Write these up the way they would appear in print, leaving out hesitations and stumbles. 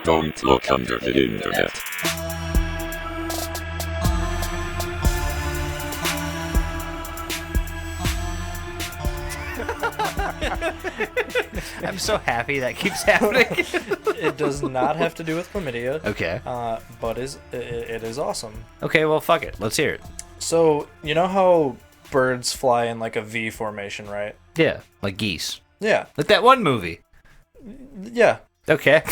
Don't look under the internet. I'm so happy that keeps happening. It does not have to do with chlamydia. Okay. But it is awesome. Okay, well, fuck it. Let's hear it. So, you know how birds fly in like a V formation, right? Yeah, like geese. Yeah. Like that one movie. Yeah. Okay.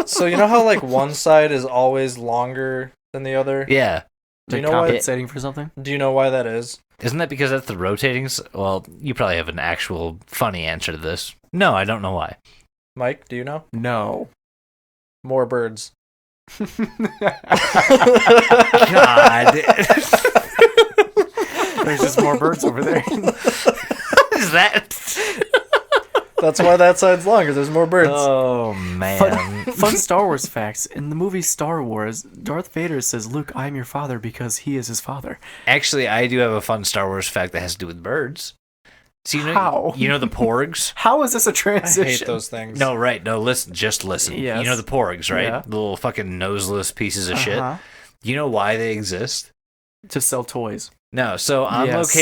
So, you know how like one side is always longer than the other? Yeah. Do you They're know why? compensating for something? Do you know why that is? Isn't that because that's the rotating? Well, you probably have an actual funny answer to this. No, I don't know why. Mike, do you know? No. More birds. God. There's just more birds over there. Is that? That's why that side's longer. There's more birds. Oh, man. Fun Star Wars facts. In the movie Star Wars, Darth Vader says, "Luke, I am your father," because he is his father. Actually, I do have a fun Star Wars fact that has to do with birds. So How? You know the porgs? How is this a I transition? hate those things. No, right. No, listen. Just listen. Yes. You know the porgs, right? Yeah. The little fucking noseless pieces of shit. Uh-huh. You know why they exist? To sell toys. No. So on Yes.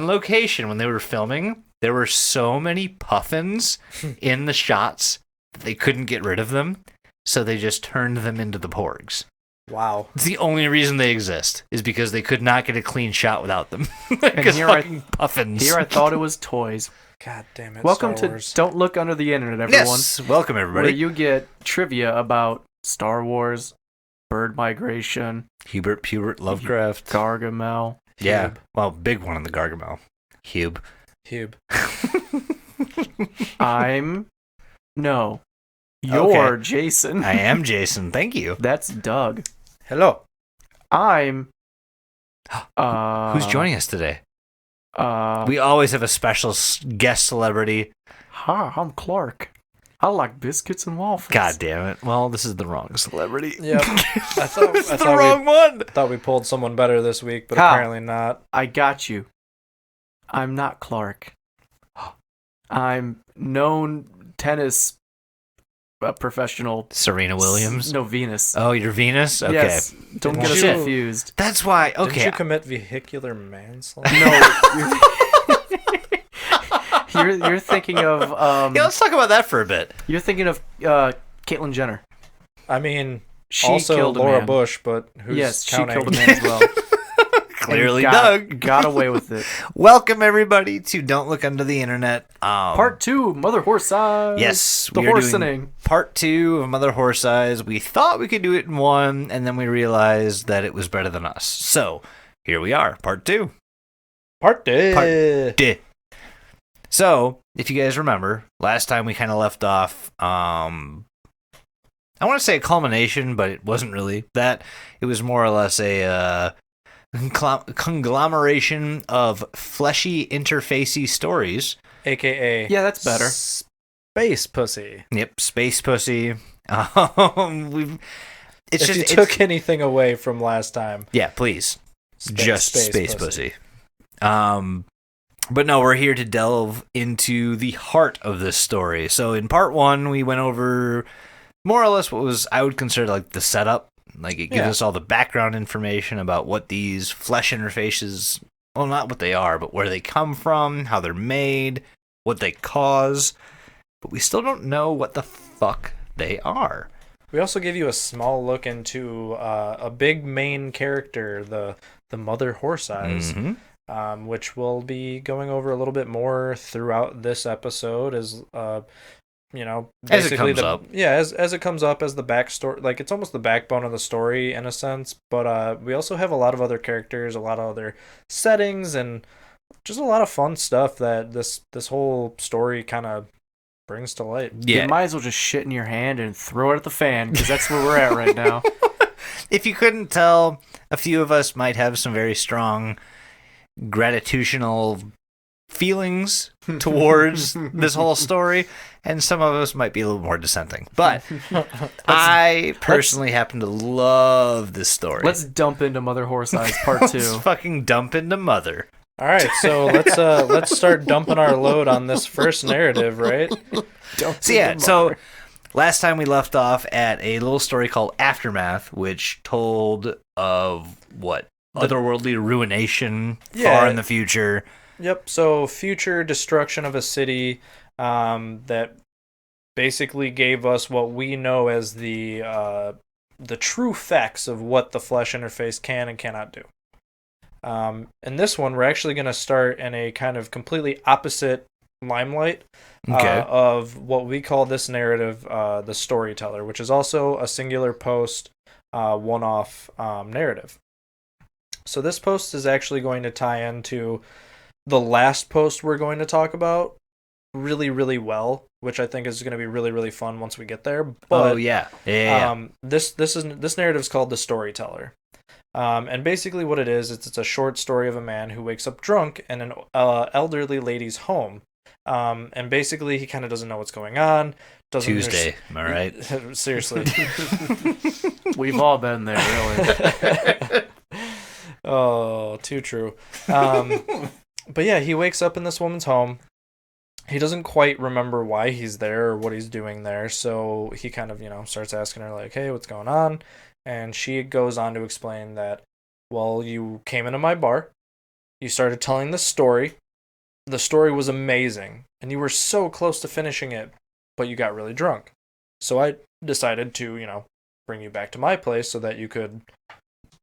location, when they were filming, there were so many puffins in the shots that they couldn't get rid of them. So they just turned them into the porgs. Wow. It's the only reason they exist is because they could not get a clean shot without them. Because here fucking puffins. Here I thought it was toys. God damn it. Welcome Star to Wars. Don't Look Under the Internet, everyone. Yes, welcome everybody. Where you get trivia about Star Wars, bird migration, Hubert Pubert Lovecraft. Gargamel. Yeah, Hube. well, big one in the Gargamel. Hube. Hube. You're Jason. I am Jason. Thank you. That's Doug. Hello. I'm. Who's joining us today? Uh, We always have a special guest celebrity. Hi, I'm Clark. I like biscuits and waffles. God damn it. Well, this is the wrong celebrity. Yep. I thought, It's I the thought wrong one. thought we pulled someone better this week, but Ha. apparently not. I got you. I'm not Clark. I'm known tennis professional. Serena Williams. No, Venus. Oh, you're Venus? Okay. Yes. Don't get us Shit. confused. That's why. Didn't Okay. you commit vehicular manslaughter? No. You're thinking of Yeah, let's talk about that for a bit. you're thinking of Caitlyn Jenner. I mean, She also killed a Laura man. Bush, but who's Yes, counting? she killed a man as well. Clearly, And Doug. got away with it. Welcome, everybody, to Don't Look Under the Internet. Part 2, Mother Horse Eyes. Yes, the we are horsening. doing part 2 of Mother Horse Eyes. We thought we could do it in one, and then we realized that it was better than us. So, here we are, part 2. Part day. Duh. So, if you guys remember, last time we kind of left off, I want to say a culmination, but it wasn't really that. It was more or less a conglomeration of fleshy, interfacey stories. AKA. Yeah, that's better. Space pussy. Yep, space pussy. It's If just you took anything away from last time, yeah, please, just space pussy. But no, we're here to delve into the heart of this story. So in part 1, we went over more or less what was I would consider like the setup. Like it gives Yeah. us all the background information about what these flesh interfaces, well, not what they are, but where they come from, how they're made, what they cause. But we still don't know what the fuck they are. We also give you a small look into a big main character, the Mother Horse Eyes, Mhm. which we'll be going over a little bit more throughout this episode as As it comes up. Yeah, as it comes up, as the backstory, like it's almost the backbone of the story in a sense. But we also have a lot of other characters, a lot of other settings, and just a lot of fun stuff that this whole story kind of brings to light. Yeah. You might as well just shit in your hand and throw it at the fan, because that's where we're at right now. If you couldn't tell, a few of us might have some very strong gratitudinal feelings towards this whole story, and some of us might be a little more dissenting. But I personally happen to love this story. Let's dump into Mother Horse Eyes Part 2. Let's fucking dump into Mother. All right, so let's start dumping our load on this first narrative, right? So last time we left off at a little story called Aftermath, which told of what otherworldly ruination far in the future. Yep. So future destruction of a city that basically gave us what we know as the true facts of what the flesh interface can and cannot do. In this one, we're actually going to start in a kind of completely opposite limelight of what we call this narrative, the Storyteller, which is also a singular post, one-off narrative. So this post is actually going to tie into the last post we're going to talk about really, really well, which I think is going to be really, really fun once we get there. But, this narrative is called the Storyteller. And basically what it is, it's a short story of a man who wakes up drunk in an elderly lady's home. And basically he kind of doesn't know what's going on. Tuesday, am I right? Seriously. We've all been there, really. Oh, too true. But yeah, he wakes up in this woman's home. He doesn't quite remember why he's there or what he's doing there. So he kind of, starts asking her like, hey, what's going on? And she goes on to explain that, well, you came into my bar, you started telling the story was amazing, and you were so close to finishing it, but you got really drunk. So I decided to, bring you back to my place so that you could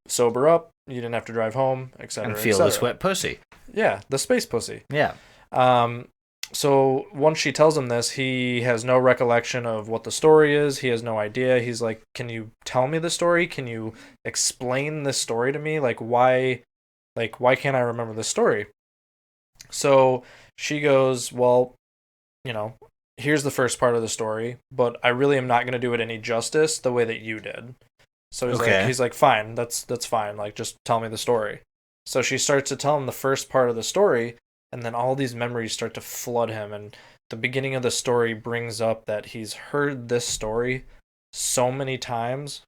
sober up, you didn't have to drive home, etc. And feel the sweat pussy. Yeah, the space pussy. Yeah. So once she tells him this, he has no recollection of what the story is. He has no idea. He's like, can you tell me the story? Can you explain this story to me? Why can't I remember this story? So she goes, well, here's the first part of the story, but I really am not going to do it any justice the way that you did. So he's like, fine, that's fine. Just tell me the story. So she starts to tell him the first part of the story, and then all these memories start to flood him. And the beginning of the story brings up that he's heard this story so many times,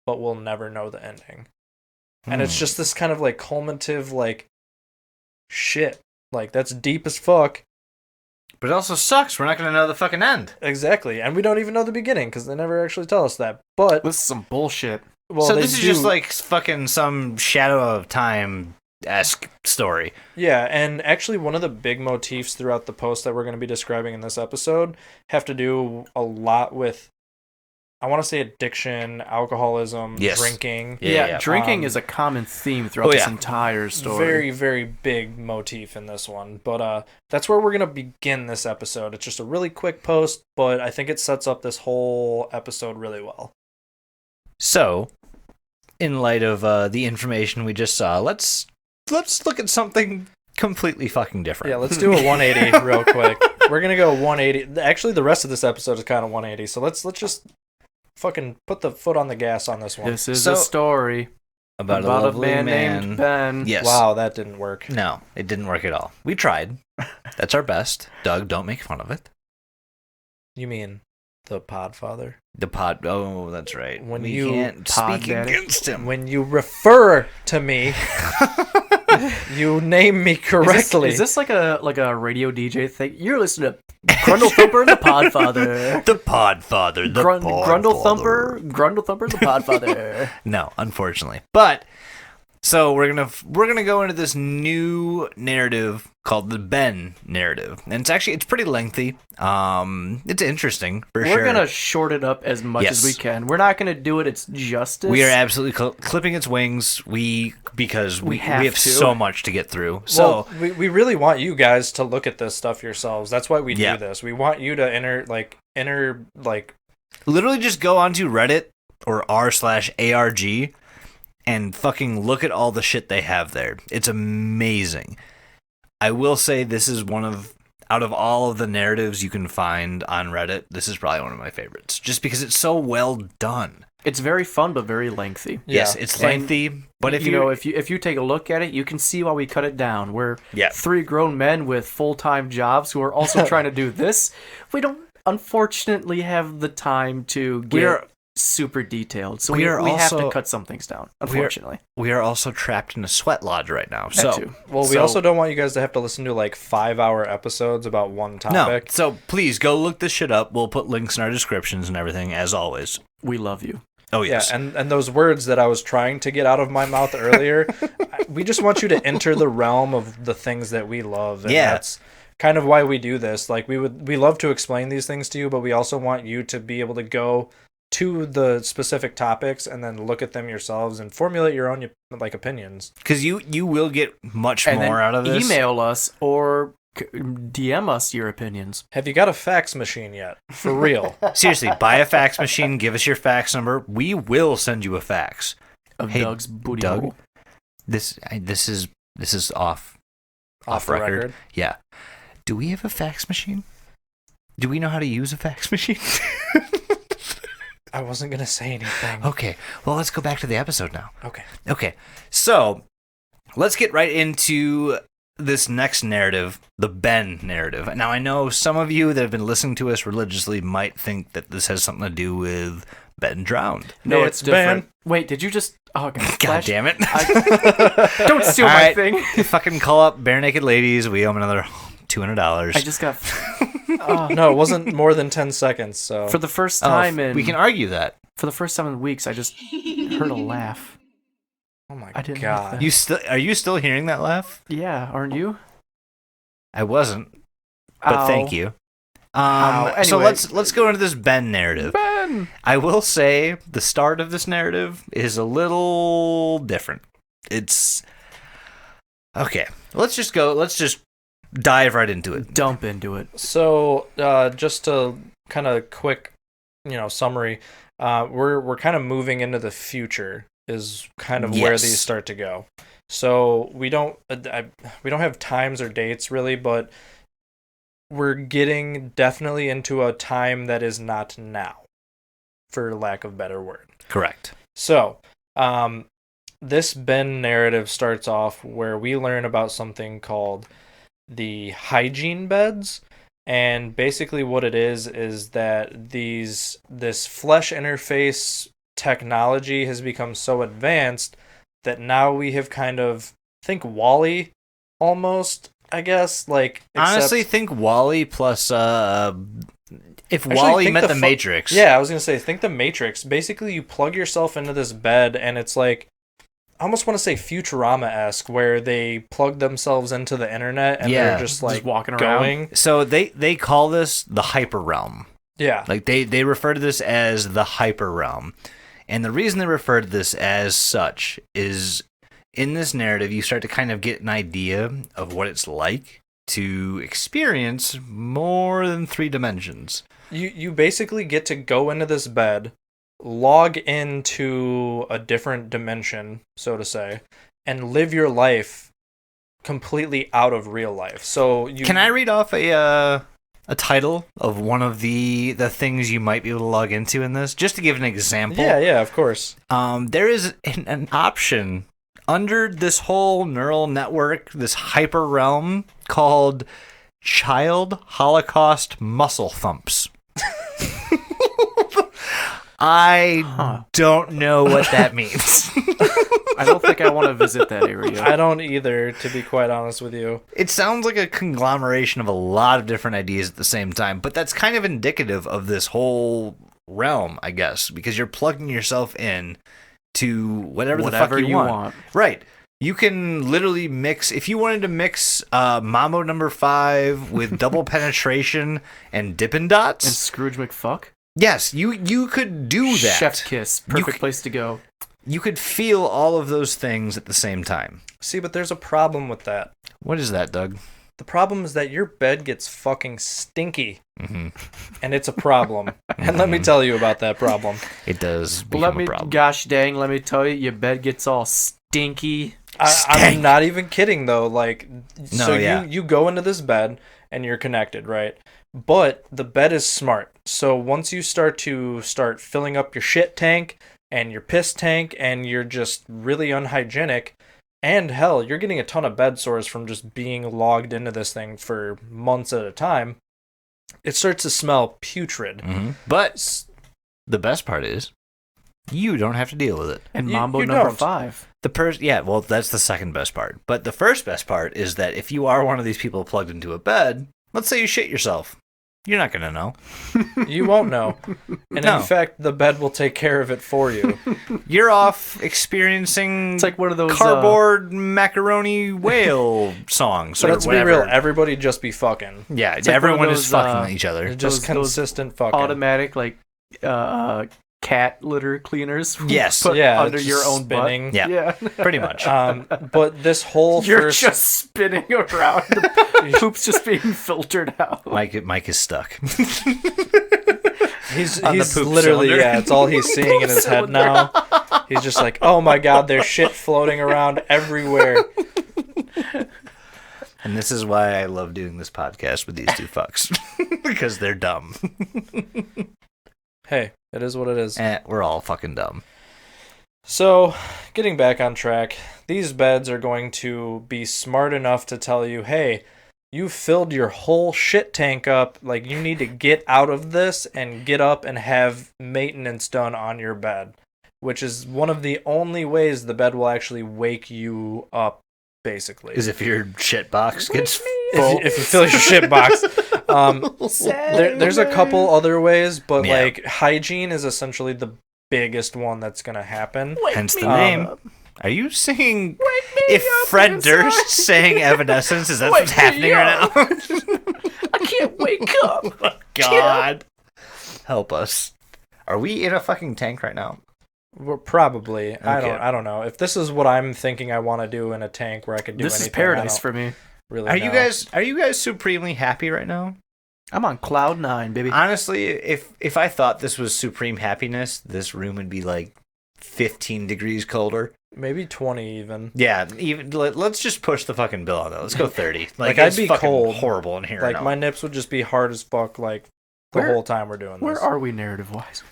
but will never know the ending. And it's just this kind of culminative, shit. That's deep as fuck. But it also sucks. We're not going to know the fucking end. Exactly. And we don't even know the beginning because they never actually tell us that. But this is some bullshit. Well, so this is just fucking some Shadow of Time-esque story. Yeah, and actually one of the big motifs throughout the post that we're going to be describing in this episode have to do a lot with, I want to say, addiction, alcoholism, drinking. Yeah, drinking is a common theme throughout this entire story. Very, very big motif in this one. But that's where we're going to begin this episode. It's just a really quick post, but I think it sets up this whole episode really well. So, in light of the information we just saw, let's look at something completely fucking different. Yeah, let's do a 180 real quick. We're going to go 180. Actually, the rest of this episode is kind of 180, so let's just fucking put the foot on the gas on this one. This is a story about a man named Ben. Yes. Wow, that didn't work. No, it didn't work at all. We tried. That's our best. Doug, don't make fun of it. You mean the Podfather? Oh, that's right. When we you can't speak against him. When you refer to me, you name me correctly. Is this like a radio DJ thing? You're listening to Grundle Thumper and the Podfather. The Podfather. The Grundle Thumper, the Podfather. No, unfortunately. But so we're gonna go into this new narrative called the Ben narrative, and it's pretty lengthy. It's interesting for sure. We're gonna short it up as much as we can. We're not gonna do it its justice. We are absolutely clipping its wings. Because we have so much to get through. So we really want you guys to look at this stuff yourselves. That's why we do this. We want you to enter literally just go onto Reddit or r/ARG and fucking look at all the shit they have there. It's amazing. I will say this is out of all of the narratives you can find on Reddit, this is probably one of my favorites. Just because it's so well done. It's very fun, but very lengthy. Yes, it's lengthy, but if if you take a look at it, you can see why we cut it down. We're 3 grown men with full-time jobs who are also trying to do this. We don't, unfortunately, have the time to get super detailed, so we have to cut some things down, unfortunately. We are also trapped in a sweat lodge right now. We also don't want you guys to have to listen to like 5-hour episodes about one topic. No, so please go look this shit up. We'll put links in our descriptions and everything, as always. We love you. Oh, yes. Yeah, and those words that I was trying to get out of my mouth earlier, we just want you to enter the realm of the things that we love. And that's kind of why we do this. Like, we love to explain these things to you, but we also want you to be able to go to the specific topics and then look at them yourselves and formulate your own like opinions. Because you will get much more out of this. Email us or DM us your opinions. Have you got a fax machine yet? For real. Seriously, buy a fax machine, give us your fax number. We will send you a fax. Of Doug's booty Doug, hole. This is off the record. Yeah. Do we have a fax machine? Do we know how to use a fax machine? I wasn't going to say anything. Okay. Well, let's go back to the episode now. Okay. So, let's get right into this next narrative, the Ben narrative. Now, I know some of you that have been listening to us religiously might think that this has something to do with Ben drowned. No, it's different. Wait, did you just... Oh, God damn it. Don't steal my thing. Fucking call up Bare Naked Ladies. We owe them another $200. I just got... No, it wasn't more than 10 seconds, so... For the first time we can argue that. For the first time in weeks, I just heard a laugh. Oh my God. God. Are you still hearing that laugh? Yeah, aren't you? I wasn't. But thank you. Anyway. So let's go into this Ben narrative. Ben! I will say the start of this narrative is a little different. It's... Okay. Let's just dive right into it. Dump into it. So, just to kind of quick, summary, we're kind of moving into the future is kind of where these start to go. So we don't have times or dates really, but we're getting definitely into a time that is not now, for lack of a better word. Correct. So, this Ben narrative starts off where we learn about something called the hygiene beds, and basically what it is that this flesh interface technology has become so advanced that now we have kind of think WALL-E almost, I guess, like honestly think WALL-E plus if WALL-E met the Matrix. Yeah, I was gonna say think the Matrix. Basically, you plug yourself into this bed, and it's like I almost want to say Futurama-esque, where they plug themselves into the internet and they're just walking going around. So they call this the hyper realm. Yeah, like they refer to this as the hyper realm, and the reason they refer to this as such is in this narrative you start to kind of get an idea of what it's like to experience more than 3 dimensions. You basically get to go into this bed, log into a different dimension, so to say, and live your life completely out of real life. So Can I read off a title of one of the things you might be able to log into in this, just to give an example? Yeah, of course. There is an option under this whole neural network, this hyper realm, called Child Holocaust Muscle Thumps. I don't know what that means. I don't think I want to visit that area. I don't either, to be quite honest with you. It sounds like a conglomeration of a lot of different ideas at the same time, but that's kind of indicative of this whole realm, I guess, because you're plugging yourself in to whatever the fuck you want. Right. You can literally mix, if you wanted to mix Mambo number 5 with double penetration and Dippin' Dots. And Scrooge McFuck? Yes, you could do that. Chef's kiss. Perfect place to go. You could feel all of those things at the same time. See, but there's a problem with that. What is that, Doug? The problem is that your bed gets fucking stinky. Mm-hmm. And it's a problem. And let me tell you about that problem. It does become a problem. Gosh dang, let me tell you, your bed gets all stinky. I'm not even kidding, though. You go into this bed and you're connected, right? But the bed is smart. So once you start filling up your shit tank, and your piss tank, and you're just really unhygienic. And hell, you're getting a ton of bed sores from just being logged into this thing for months at a time. It starts to smell putrid. Mm-hmm. But the best part is, you don't have to deal with it. And You- Mambo you number don't. 5. Well, that's the second best part. But the first best part is that if you are one of these people plugged into a bed, let's say you shit yourself, you're not gonna know. You won't know. And No. in fact, the bed will take care of it for you. You're off experiencing It's like one of those cardboard macaroni whale songs or Let's whatever. be real, everybody just be fucking. Yeah, It's like everyone one of is those, fucking each other. Just those consistent fucking. automatic like cat litter cleaners. Yes. Put Yeah, under just your own spinning. butt. Yeah. Yeah. Pretty much. But this whole You're first just spinning around. The poop's just being filtered out. Mike is stuck. He's on the poop literally cylinder. it's all he's seeing in his head now. He's just like, oh my god, there's shit floating around everywhere. And this is why I love doing this podcast with these two fucks. Because they're dumb. Hey, it is what it is. We're all fucking dumb. So, getting back on track, these beds are going to be smart enough to tell you, hey, you filled your whole shit tank up. Like, you need to get out of this and get up and have maintenance done on your bed, which is one of the only ways the bed will actually wake you up, basically. Is if your shit box gets full. If you fill your shit box. There's a couple other ways, but Yeah. like hygiene is essentially the biggest one that's gonna happen. Hence the me name. Are you singing? If Fred Durst sang Evanescence, is that what's happening right now? I can't wake up. God, help us. Are we in a fucking tank right now? We're probably. Okay. I don't know. If this is what I'm thinking I want to do in a tank where I could do This anything, is paradise for me. really Are know. you guys supremely happy right now? I'm on cloud 9, baby. Honestly, if I thought this was supreme happiness, this room would be like 15 degrees colder. Maybe 20 even. Yeah, even let's just push the fucking bill on that. Let's go 30. Like, it's I'd be fucking cold. horrible in here. Like right my nips would just be hard as fuck like the Where- whole time we're doing Where this. are we narrative-wise?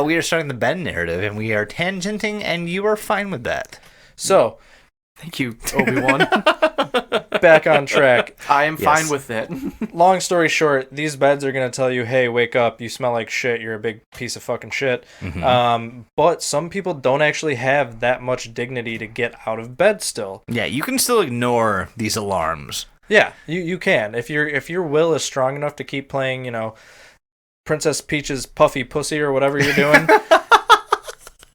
We are starting the Ben narrative, and we are tangenting, and you are fine with that. So, Thank you, Obi-Wan. back on track. I am Yes. fine with it. Long story short, these beds are going to tell you, hey, wake up, you smell like shit, you're a big piece of fucking shit. Mhm. But some people don't actually have that much dignity to get out of bed still. Yeah, you can still ignore these alarms. Yeah, you can. If your will is strong enough to keep playing, you know, Princess Peach's Puffy Pussy or whatever you're doing,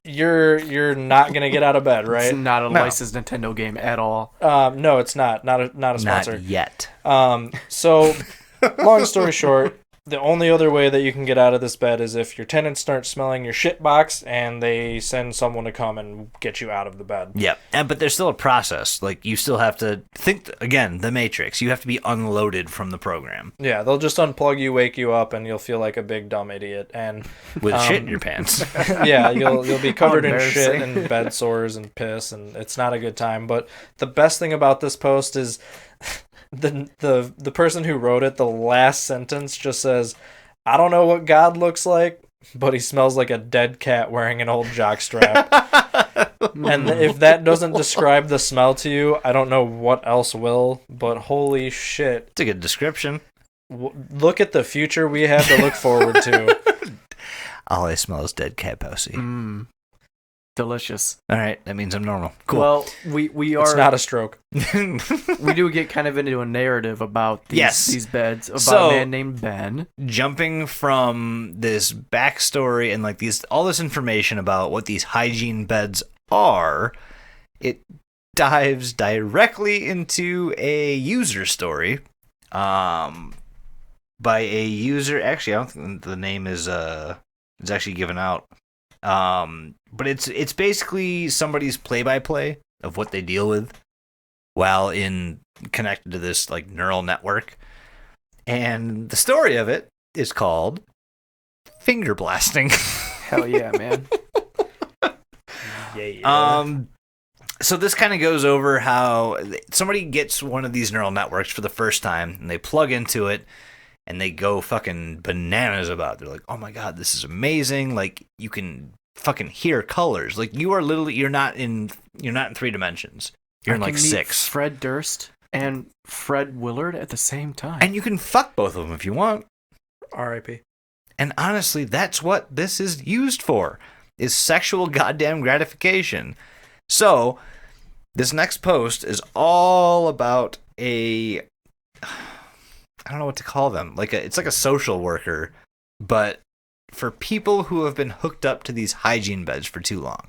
you're not going to get out of bed, right? It's not a No. licensed Nintendo game at all. No, it's not. Not a sponsor. Not yet. So, long story short, the only other way that you can get out of this bed is if your tenants start smelling your shit box and they send someone to come and get you out of the bed. Yep. But there's still a process. Like, you still have to think, again, the Matrix. You have to be unloaded from the program Yeah, they'll just unplug you, wake you up, and you'll feel like a big dumb idiot. And with shit in your pants. yeah, you'll be covered in shit Embarrassing. and bed sores and piss, and it's not a good time. But the best thing about this post is the person who wrote it, the last sentence just says, I don't know what God looks like, but he smells like a dead cat wearing an old jockstrap. And if that doesn't describe the smell to you, I don't know what else will, but holy shit. It's a good description. Look at the future we have to look forward to. All I smell is dead cat pussy. Delicious. All right, that means I'm normal. Cool. Well, we It's are not a stroke. we do get kind of into a narrative about these beds about So- a man named Ben. Jumping from this backstory and like all this information about what these hygiene beds are, it dives directly into a user story by a user. Actually, I don't think the name is actually given out. But it's basically somebody's play-by-play of what they deal with while connected to this like neural network. And the story of it is called Finger Blasting. Hell yeah, man. So this kind of goes over how somebody gets one of these neural networks for the first time and they plug into it and they go fucking bananas about it. They're like, oh my God, this is amazing. Like, you can fucking hear colors. Like, you're not in 3 dimensions. You're in like 6. Fred Durst and Fred Willard at the same time. And you can fuck both of them if you want. R.I.P. And honestly, that's what this is used for, is sexual goddamn gratification. So, this next post is all about I don't know what to call them. It's like a social worker, but for people who have been hooked up to these hygiene beds for too long.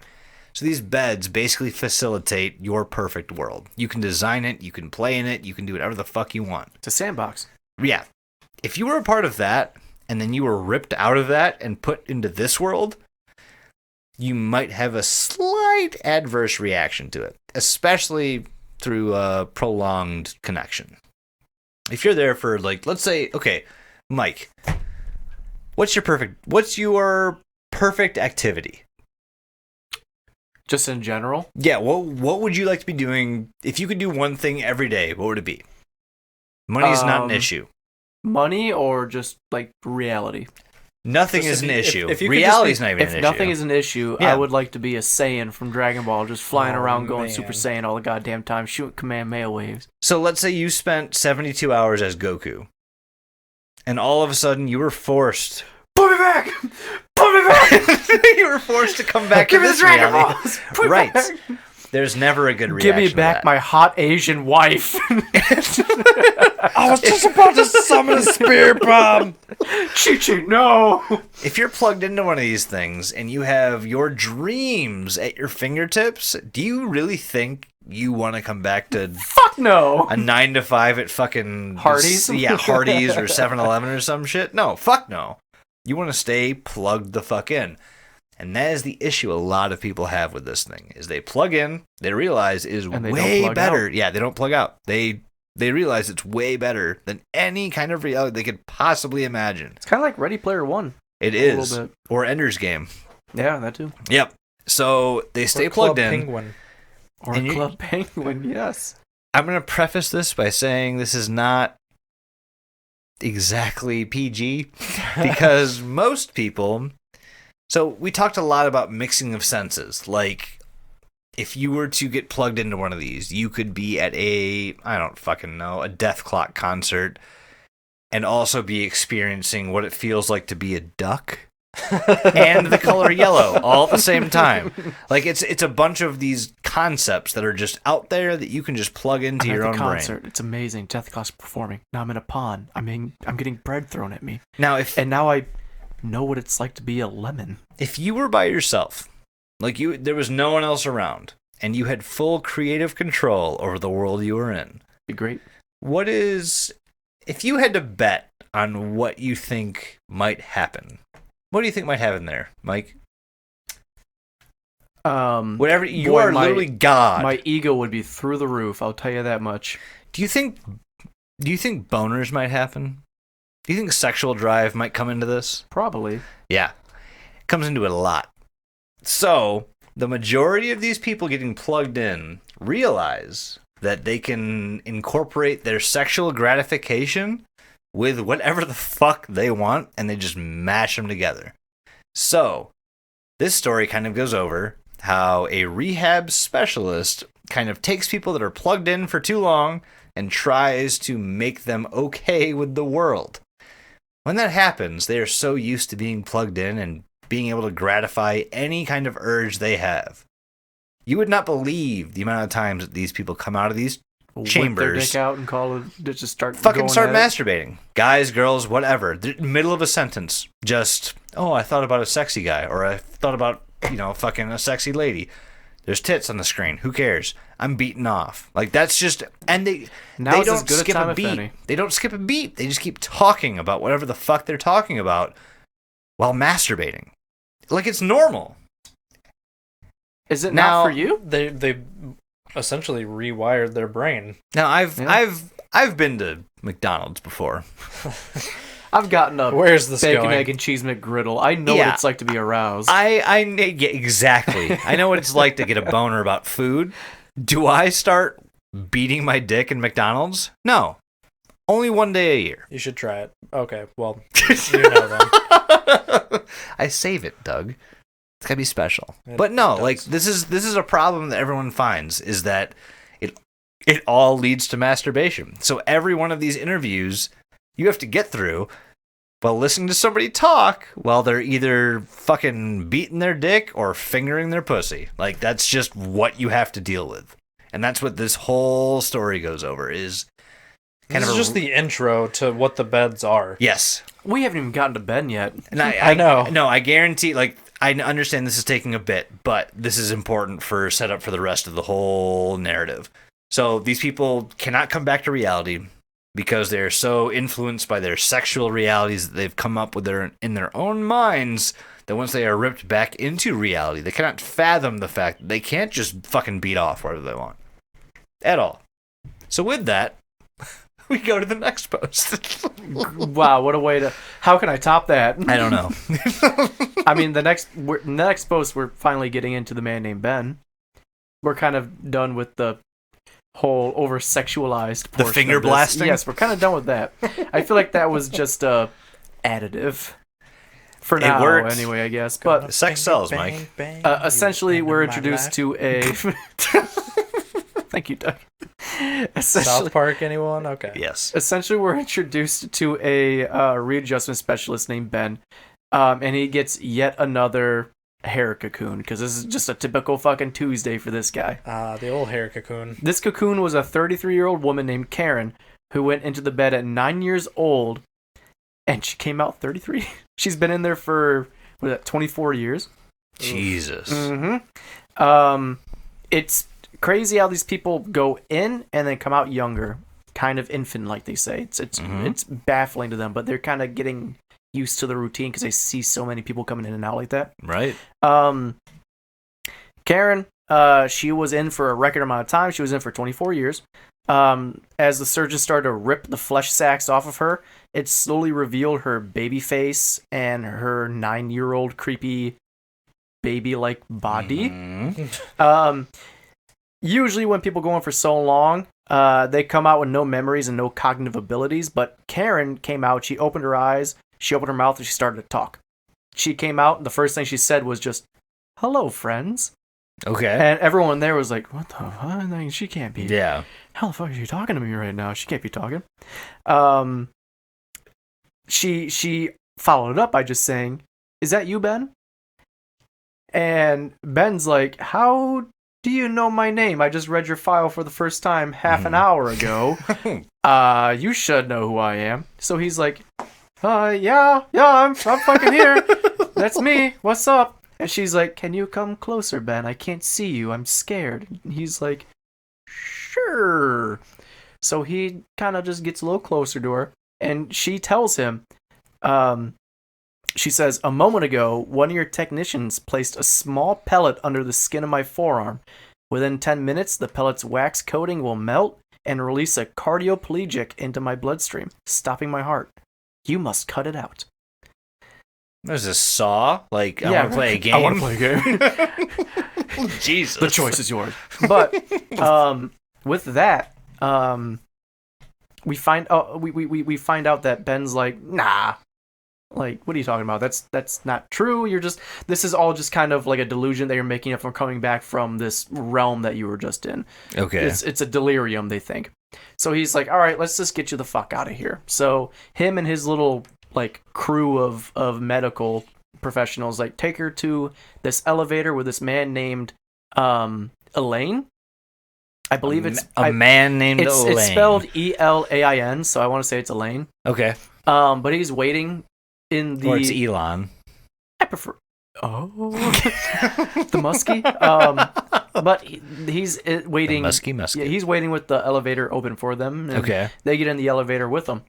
So these beds basically facilitate your perfect world. You can design it, you can play in it, you can do whatever the fuck you want. It's a sandbox. Yeah. If you were a part of that, and then you were ripped out of that and put into this world, you might have a slight adverse reaction to it, especially through a prolonged connection. If you're there for, like, let's say, okay, Mike, what's your perfect activity? Just in general? Yeah, what would you like to be doing? If you could do one thing every day, what would it be? Money is not an issue. Money or just, like, reality? Nothing is an issue. Reality is not even an issue. If nothing is an issue, I would like to be a Saiyan from Dragon Ball, just flying around going Super Saiyan all the goddamn time, shooting Kamehameha waves. So let's say you spent 72 hours as Goku, and all of a sudden you were forced... Put me back! Put me back! You were forced to come back Give to me this the Dragon reality. Balls! Put Right. Back. There's never a good reaction. Give me back my hot Asian wife. I was just about to summon a spirit bomb. Chi-Chi, no. If you're plugged into one of these things and you have your dreams at your fingertips, do you really think you want to come back to Fuck no. a 9 to 5 at fucking Hardee's? Yeah, Hardee's or 7-Eleven or some shit? No, fuck no. You want to stay plugged the fuck in. And that is the issue a lot of people have with this thing, is they plug in, they realize is way better. Yeah, they don't plug out. They realize it's way better than any kind of reality they could possibly imagine. It's kind of like Ready Player One. It is. Or Ender's Game. Yeah, that too. Yep. So they stay plugged in. Penguin. Or Club Penguin, yes. I'm going to preface this by saying this is not exactly PG, because most people... So we talked a lot about mixing of senses. Like, if you were to get plugged into one of these, you could be at I don't fucking know, a Death Clock concert and also be experiencing what it feels like to be a duck and the color yellow all at the same time. Like, it's a bunch of these concepts that are just out there that you can just plug into your own concert. brain. It's amazing. Death Clock's performing. Now I'm in a pond. I'm getting bread thrown at me. Now I know what it's like to be a lemon. If you were by yourself, like there was no one else around, and you had full creative control over the world you were in, be great. If you had to bet on what you think might happen, what do you think might happen there, Mike? Whatever, you are literally God. My ego would be through the roof, I'll tell you that much. Do you think boners might happen? Do you think sexual drive might come into this? Probably. Yeah. It comes into it a lot. So, the majority of these people getting plugged in realize that they can incorporate their sexual gratification with whatever the fuck they want, and they just mash them together. So, this story kind of goes over how a rehab specialist kind of takes people that are plugged in for too long and tries to make them okay with the world. When that happens, they are so used to being plugged in and being able to gratify any kind of urge they have. You would not believe the amount of times that these people come out of these chambers, whip their dick out and call it, just start masturbating. Guys, girls, whatever. The middle of a sentence, just, oh, I thought about a sexy guy, or I thought about, fucking a sexy lady. There's tits on the screen. Who cares? I'm beaten off. Like, that's just... And they don't skip a beat. They don't skip a beat. They just keep talking about whatever the fuck they're talking about while masturbating. Like, it's normal. Is it not for you? They essentially rewired their brain. Now, I've been to McDonald's before. I've gotten a Where's this bacon, going? egg, and cheese McGriddle. I know what it's like to be aroused. Yeah, exactly. I know what it's like to get a boner about food. Do I start beating my dick in McDonald's? No. Only one day a year. You should try it. Okay, well, you know then. I save it, Doug. It's gotta be special. It But no, does. like this is a problem that everyone finds is that it all leads to masturbation. So every one of these interviews you have to get through while listening to somebody talk while they're either fucking beating their dick or fingering their pussy. Like that's just what you have to deal with. And that's what this whole story goes over is kind This of is just the intro to what the beds are. Yes. We haven't even gotten to Ben yet. And I know. No, I guarantee, like, I understand this is taking a bit, but this is important for setup for the rest of the whole narrative. So these people cannot come back to reality because they're so influenced by their sexual realities that they've come up with in their own minds that once they are ripped back into reality, they cannot fathom the fact that they can't just fucking beat off wherever they want. At all. So with that, we go to the next post. Wow, what a way to... How can I top that? I don't know. I mean, the next post, we're finally getting into the man named Ben. We're kind of done with the whole over-sexualized portion. The finger of this. blasting? Yes, we're kind of done with that. I feel like that was just additive. For now, works. anyway, I guess. But Sex sells, Mike. essentially, we're introduced to a... Thank you, Doug. South Park, anyone? Okay. Yes. Essentially, we're introduced to a readjustment specialist named Ben, and he gets yet another hair cocoon, because this is just a typical fucking Tuesday for this guy. The old hair cocoon. This cocoon was a 33-year-old woman named Karen, who went into the bed at 9 years old, and she came out 33. She's been in there for, 24 years? Jesus. Mm-hmm. It's crazy how these people go in and then come out younger, kind of infant, like they say. It's baffling to them, but they're kind of getting used to the routine because they see so many people coming in and out like that. Right. Karen, she was in for a record amount of time. She was in for 24 years. As the surgeon started to rip the flesh sacks off of her, it slowly revealed her baby face and her 9-year-old creepy baby-like body. Usually when people go in for so long, they come out with no memories and no cognitive abilities, but Karen came out, she opened her eyes, she opened her mouth, and she started to talk. She came out, and the first thing she said was just, "Hello, friends." Okay. And everyone there was like, what the fuck? I mean, she can't be. Yeah. How the fuck are you talking to me right now? She can't be talking. She followed it up by just saying, "Is that you, Ben?" And Ben's like, "How do you know my name? I just read your file for the first time half an hour ago. You should know who I am." So he's like, yeah, I'm fucking here. That's me. What's up?" And she's like, "Can you come closer, Ben? I can't see you. I'm scared." And he's like, "Sure." So he kind of just gets a little closer to her, and she tells him, she says, "A moment ago, one of your technicians placed a small pellet under the skin of my forearm. Within 10 minutes, the pellet's wax coating will melt and release a cardioplegic into my bloodstream, stopping my heart. You must cut it out." There's a saw. Like, I Yeah, want to play a game. I want to play a game. Jesus. The choice is yours. But with that, we find we find out that Ben's like, "Nah. Like, what are you talking about? That's not true. This is all just kind of like a delusion that you're making up from coming back from this realm that you were just in. Okay. It's a delirium, they think." So he's like, "All right, let's just get you the fuck out of here." So him and his little like crew of medical professionals like take her to this elevator with this man named Elaine. I believe it's a man named Elaine. It's spelled Elain, so I want to say it's Elaine. Okay. But he's waiting in the. Or it's Elon. I prefer. Oh, the muskie. But he's waiting. The muskie. Yeah, he's waiting with the elevator open for them. And Okay. They get in the elevator with him,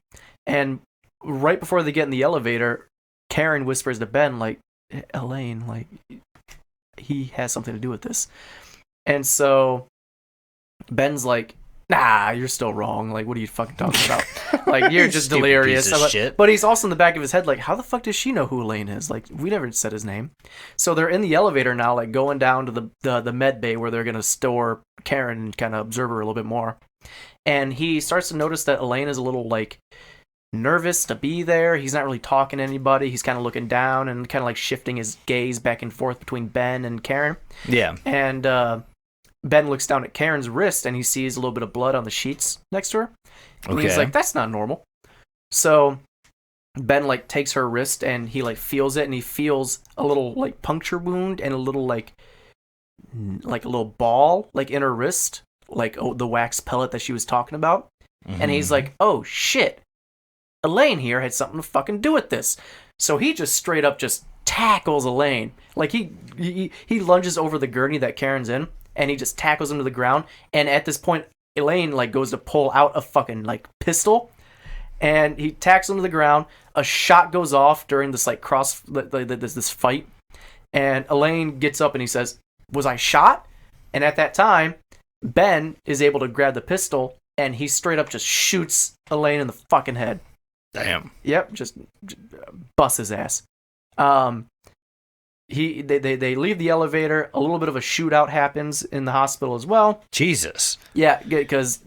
and right before they get in the elevator, Karen whispers to Ben, like, "Elaine, like, he has something to do with this." And so Ben's like, "Nah, you're still wrong. Like, what are you fucking talking about? Like, you're just Stupid delirious." piece of shit. But he's also in the back of his head, like, how the fuck does she know who Elaine is? Like, we never said his name. So they're in the elevator now, like, going down to the med bay where they're going to store Karen and kind of observe her a little bit more. and he starts to notice that Elaine is a little like nervous to be there. He's not really talking to anybody. He's kind of looking down and kind of like shifting his gaze back and forth between Ben and Karen. Yeah. And Ben looks down at Karen's wrist and he sees a little bit of blood on the sheets next to her. And he's like, that's not normal. So Ben like takes her wrist and he like feels it, and he feels a little like puncture wound and a little like a little ball like in her wrist, like the wax pellet that she was talking about. Mm-hmm. And he's like, oh shit, Elaine here had something to fucking do with this. So he just straight up just tackles Elaine. Like he lunges over the gurney that Karen's in, and he just tackles him to the ground. And at this point, Elaine like goes to pull out a fucking like pistol, and he tacks him to the ground. A shot goes off during this like this fight, and Elaine gets up and he says, "Was I shot?" And at that time, Ben is able to grab the pistol, and he straight up just shoots Elaine in the fucking head. Damn. Yep, just busts his ass. They leave the elevator. A little bit of a shootout happens in the hospital as well. Jesus. Yeah, because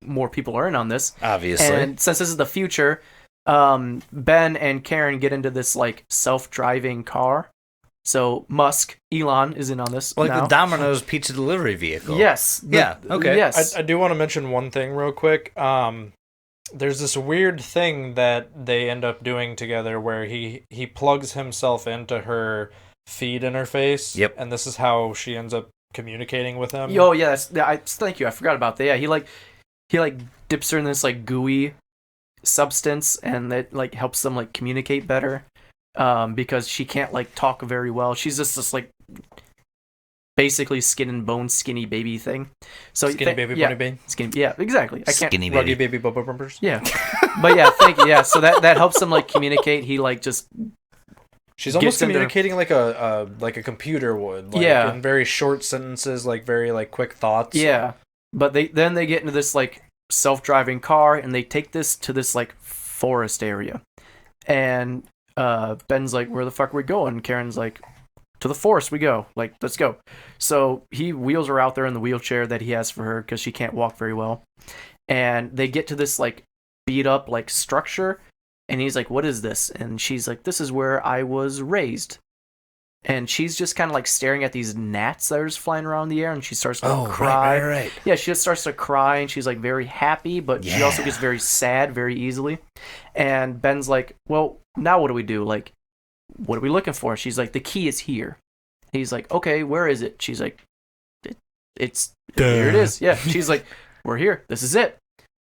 more people are in on this, obviously. And since this is the future, Ben and Karen get into this like self-driving car. So Elon is in on this, like now. The Domino's pizza delivery vehicle. Yes. Okay. Yes. I do want to mention one thing real quick. There's this weird thing that they end up doing together where he plugs himself into her feed interface. Yep. And this is how she ends up communicating with him. Oh yeah, thank you. I forgot about that. Yeah, he dips her in this like gooey substance, and that like helps them like communicate better. Because she can't like talk very well. She's just this like basically skin and bone skinny baby thing. So skinny baby bunny bean. Skinny, yeah, exactly. I can't skinny ruggy baby bubba bumpers. Yeah, but yeah, thank you. Yeah, so that helps them like communicate. He like just she's almost communicating like a computer would. Like, yeah, in very short sentences, like very like quick thoughts. Yeah, but they get into this like self-driving car, and they take this to this like forest area, and Ben's like, where the fuck are we going? Karen's like, to the forest we go. Like, let's go. So he wheels her out there in the wheelchair that he has for her because she can't walk very well. And they get to this like beat up like structure, and he's like, what is this? And she's like, this is where I was raised. And she's just kind of like staring at these gnats that are just flying around the air, and she starts to cry. Right. Yeah, she just starts to cry, and she's like very happy, but she also gets very sad very easily. And Ben's like, well, now what do we do? Like, what are we looking for? She's like, the key is here. He's like, okay, where is it? She's like, it's here it is. Yeah. She's like, we're here. This is it.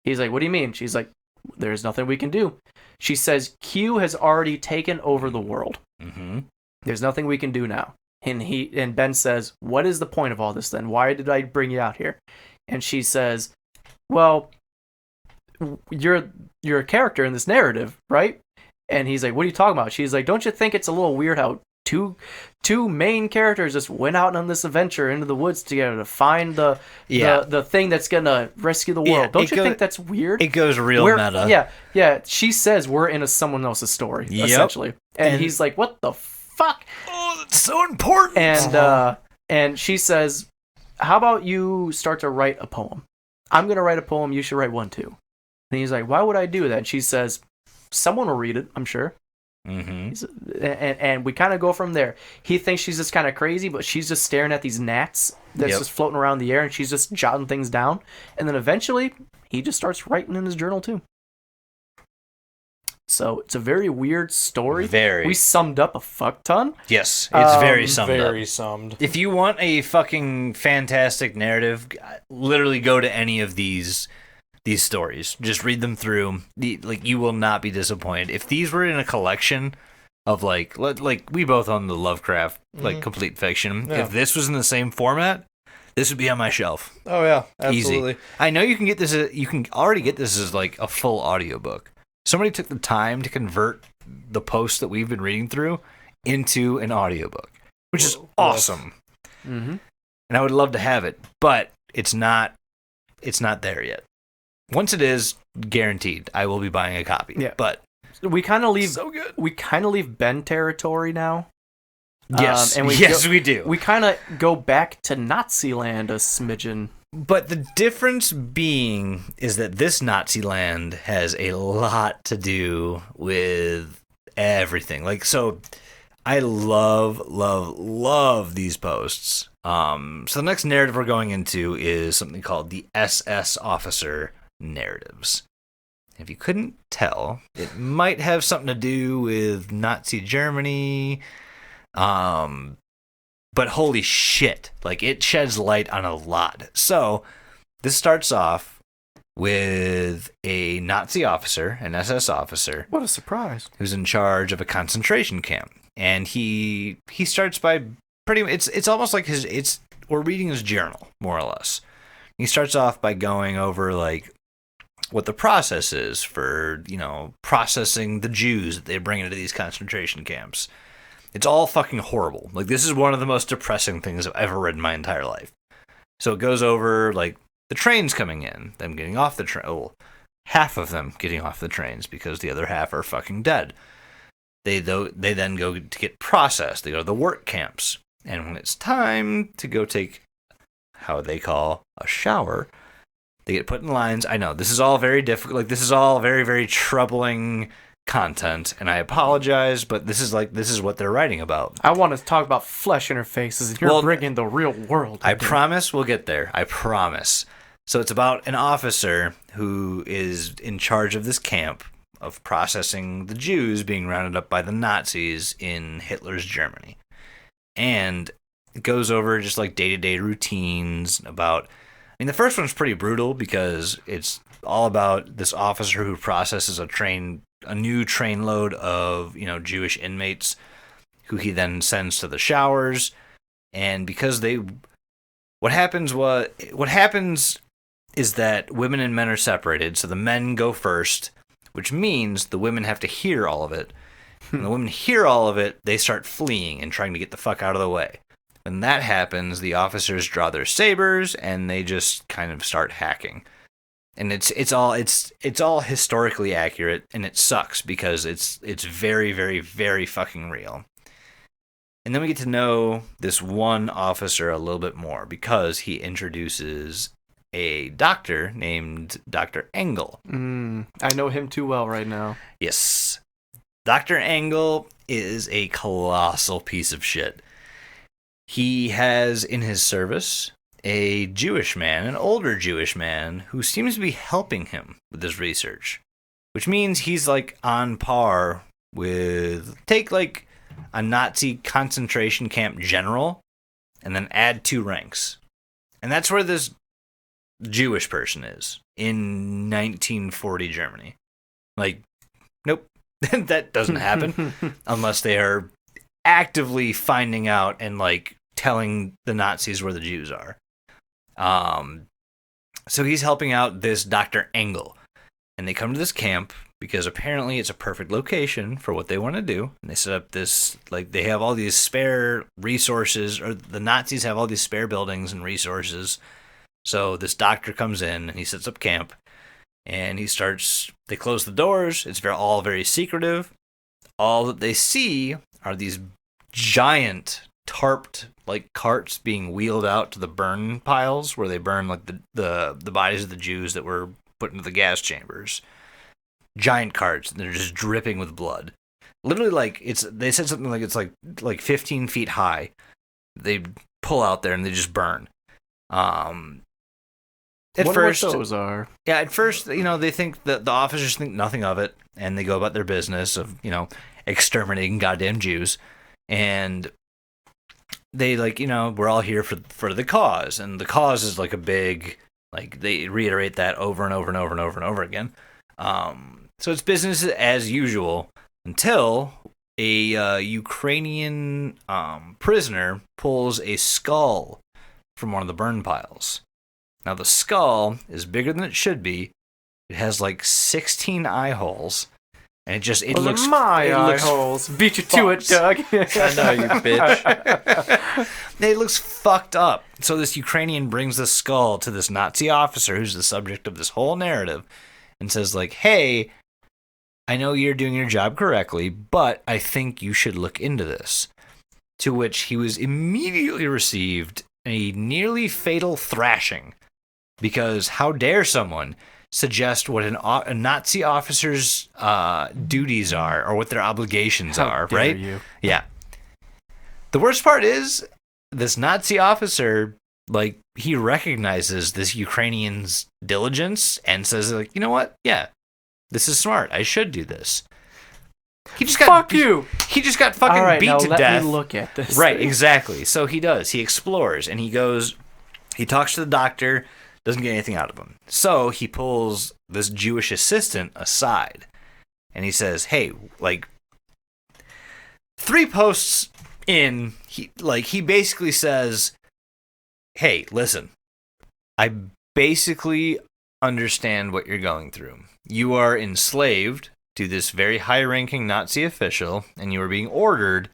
He's like, what do you mean? She's like, there's nothing we can do. She says, Q has already taken over the world. Mm-hmm. There's nothing we can do now. And Ben says, what is the point of all this then? Why did I bring you out here? And she says, well, you're a character in this narrative, right? And he's like, what are you talking about? She's like, don't you think it's a little weird how two main characters just went out on this adventure into the woods together to find the thing that's gonna rescue the world? Don't you think that's weird? It goes real meta. Yeah. She says we're in someone else's story, essentially. And he's like, what the fuck? Oh, that's so important. And she says, how about you start to write a poem? I'm gonna write a poem. You should write one too. And he's like, why would I do that? And she says, someone will read it, I'm sure. Mm-hmm. And we kind of go from there. He thinks she's just kind of crazy, but she's just staring at these gnats that's just floating around the air, and she's just jotting things down. And then eventually, he just starts writing in his journal too. So it's a very weird story. We summed up a fuck ton. Yes, it's very summed up. Very summed. If you want a fucking fantastic narrative, literally go to any of these stories. Just read them through. You will not be disappointed. If these were in a collection of like we both own the Lovecraft complete fiction. Yeah. If this was in the same format, this would be on my shelf. Oh yeah, absolutely. Easy. I know you can get this. You can already get this as like a full audiobook. Somebody took the time to convert the posts that we've been reading through into an audiobook, which is awesome. Mm-hmm. And I would love to have it, but it's not there yet. Once it is, guaranteed, I will be buying a copy. Yeah. But we kind of leave so good. We kind of leave Ben territory now. Yes. And we do. We kind of go back to Nazi land a smidgen. But the difference being is that this Nazi land has a lot to do with everything. Like, so I love these posts. So the next narrative we're going into is something called the SS officer narratives. If you couldn't tell, it might have something to do with Nazi Germany. But holy shit, like it sheds light on a lot. So this starts off with a Nazi officer, an SS officer. What a surprise. Who's in charge of a concentration camp. And he starts by it's almost like we're reading his journal, more or less. He starts off by going over like what the process is for, processing the Jews that they bring into these concentration camps. It's all fucking horrible. Like, this is one of the most depressing things I've ever read in my entire life. So it goes over, like, the trains coming in, them getting off the train. Oh, half of them getting off the trains because the other half are fucking dead. They then go to get processed. They go to the work camps. And when it's time to go take how they call a shower, they get put in lines. I know, this is all very difficult. Like, this is all very, very troubling content, and I apologize, but this is what they're writing about. I want to talk about flesh interfaces, and you're bringing the real world. I promise we'll get there. I promise. So it's about an officer who is in charge of this camp of processing the Jews being rounded up by the Nazis in Hitler's Germany. And it goes over just like day-to-day routines about... I mean, the first one's pretty brutal because it's all about this officer who processes a new train load of, Jewish inmates who he then sends to the showers. And because what happens is that women and men are separated. So the men go first, which means the women have to hear all of it. When the women hear all of it, they start fleeing and trying to get the fuck out of the way. When that happens, the officers draw their sabers and they just kind of start hacking. And it's all historically accurate, and it sucks because it's very, very, very fucking real. And then we get to know this one officer a little bit more because he introduces a doctor named Dr. Engel. I know him too well right now. Yes. Dr. Engel is a colossal piece of shit. He has in his service a Jewish man, an older Jewish man, who seems to be helping him with his research. Which means he's like on par with, take like a Nazi concentration camp general and then add 2 ranks. And that's where this Jewish person is in 1940 Germany. Like, nope, that doesn't happen unless they are actively finding out and like telling the Nazis where the Jews are. So he's helping out this Dr. Engel, and they come to this camp because apparently it's a perfect location for what they want to do. And they set up this, like, they have all these spare resources, or the Nazis have all these spare buildings and resources. So this doctor comes in and he sets up camp, and they close the doors. It's all very secretive. All that they see are these giant tarped like carts being wheeled out to the burn piles where they burn like the bodies of the Jews that were put into the gas chambers. Giant carts, and they're just dripping with blood. Literally, like they said something like it's like 15 feet high. They pull out there and they just burn. At first, what those are. Yeah, at first, they think that the officers think nothing of it, and they go about their business of, exterminating goddamn Jews. And they we're all here for the cause, and the cause is like a big, like they reiterate that over and over and over and over and over again. So it's business as usual until a Ukrainian prisoner pulls a skull from one of the burn piles. Now the skull is bigger than it should be. It has like 16 eye holes. And it looks my eye holes. Beat you to it, Doug. I know, you bitch. It looks fucked up. So this Ukrainian brings the skull to this Nazi officer who's the subject of this whole narrative and says like, "Hey, I know you're doing your job correctly, but I think you should look into this." To which he was immediately received a nearly fatal thrashing because how dare someone suggest what a Nazi officer's duties are or what their obligations are, dare right? you. Yeah. The worst part is this Nazi officer, like, he recognizes this Ukrainian's diligence and says, like, you know what? Yeah, this is smart. I should do this. He just got Fuck you. He just got fucking All right, beat now to let death. me look at this. Right, thing. exactly. So he does. He explores and he goes. He talks to the doctor. Doesn't get anything out of him. So he pulls this Jewish assistant aside, and he says, "Hey, like 3 posts in, he basically says, hey, listen, I basically understand what you're going through. You are enslaved to this very high-ranking Nazi official, and you are being ordered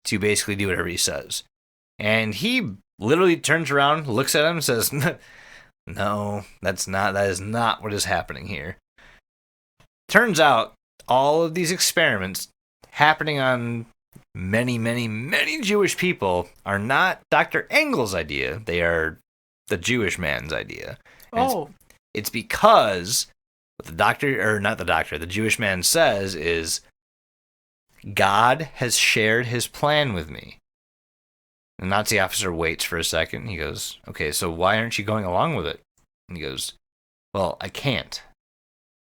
to basically do whatever he says." And he literally turns around, looks at him, and says, "No, that is not what is happening here." Turns out, all of these experiments happening on many, many, many Jewish people are not Dr. Engel's idea. They are the Jewish man's idea. And it's because what the Jewish man says is, God has shared his plan with me. The Nazi officer waits for a second. He goes, okay, so why aren't you going along with it? And he goes, well, I can't,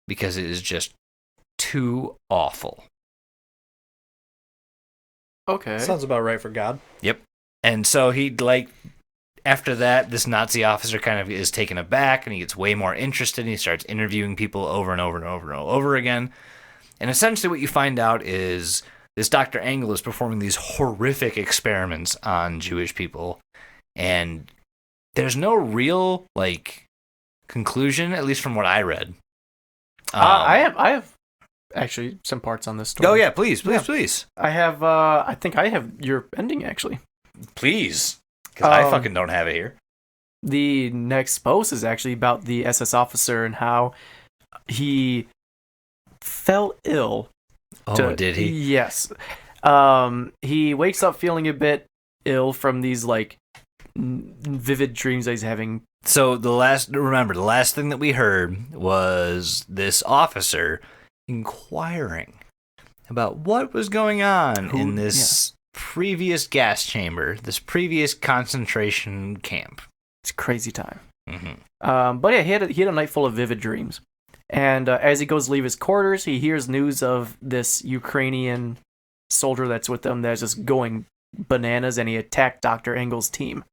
because it is just too awful. Okay. Sounds about right for God. Yep. And so he, after that, this Nazi officer kind of is taken aback, and he gets way more interested, and he starts interviewing people over and over and over and over again. And essentially what you find out is this Dr. Engel is performing these horrific experiments on Jewish people, and there's no real, conclusion, at least from what I read. I have actually some parts on this story. Oh, yeah, please. I have, I think I have your ending, actually. Please, because I fucking don't have it here. The next post is actually about the SS officer and how he fell ill. Oh, did he? Yes. He wakes up feeling a bit ill from these, vivid dreams that he's having. So the last thing that we heard was this officer inquiring about what was going on in this previous gas chamber, this previous concentration camp. It's a crazy time. Mm-hmm. But yeah, he had a night full of vivid dreams. And as he goes to leave his quarters, he hears news of this Ukrainian soldier that's with them that's just going bananas, and he attacked Dr. Engel's team.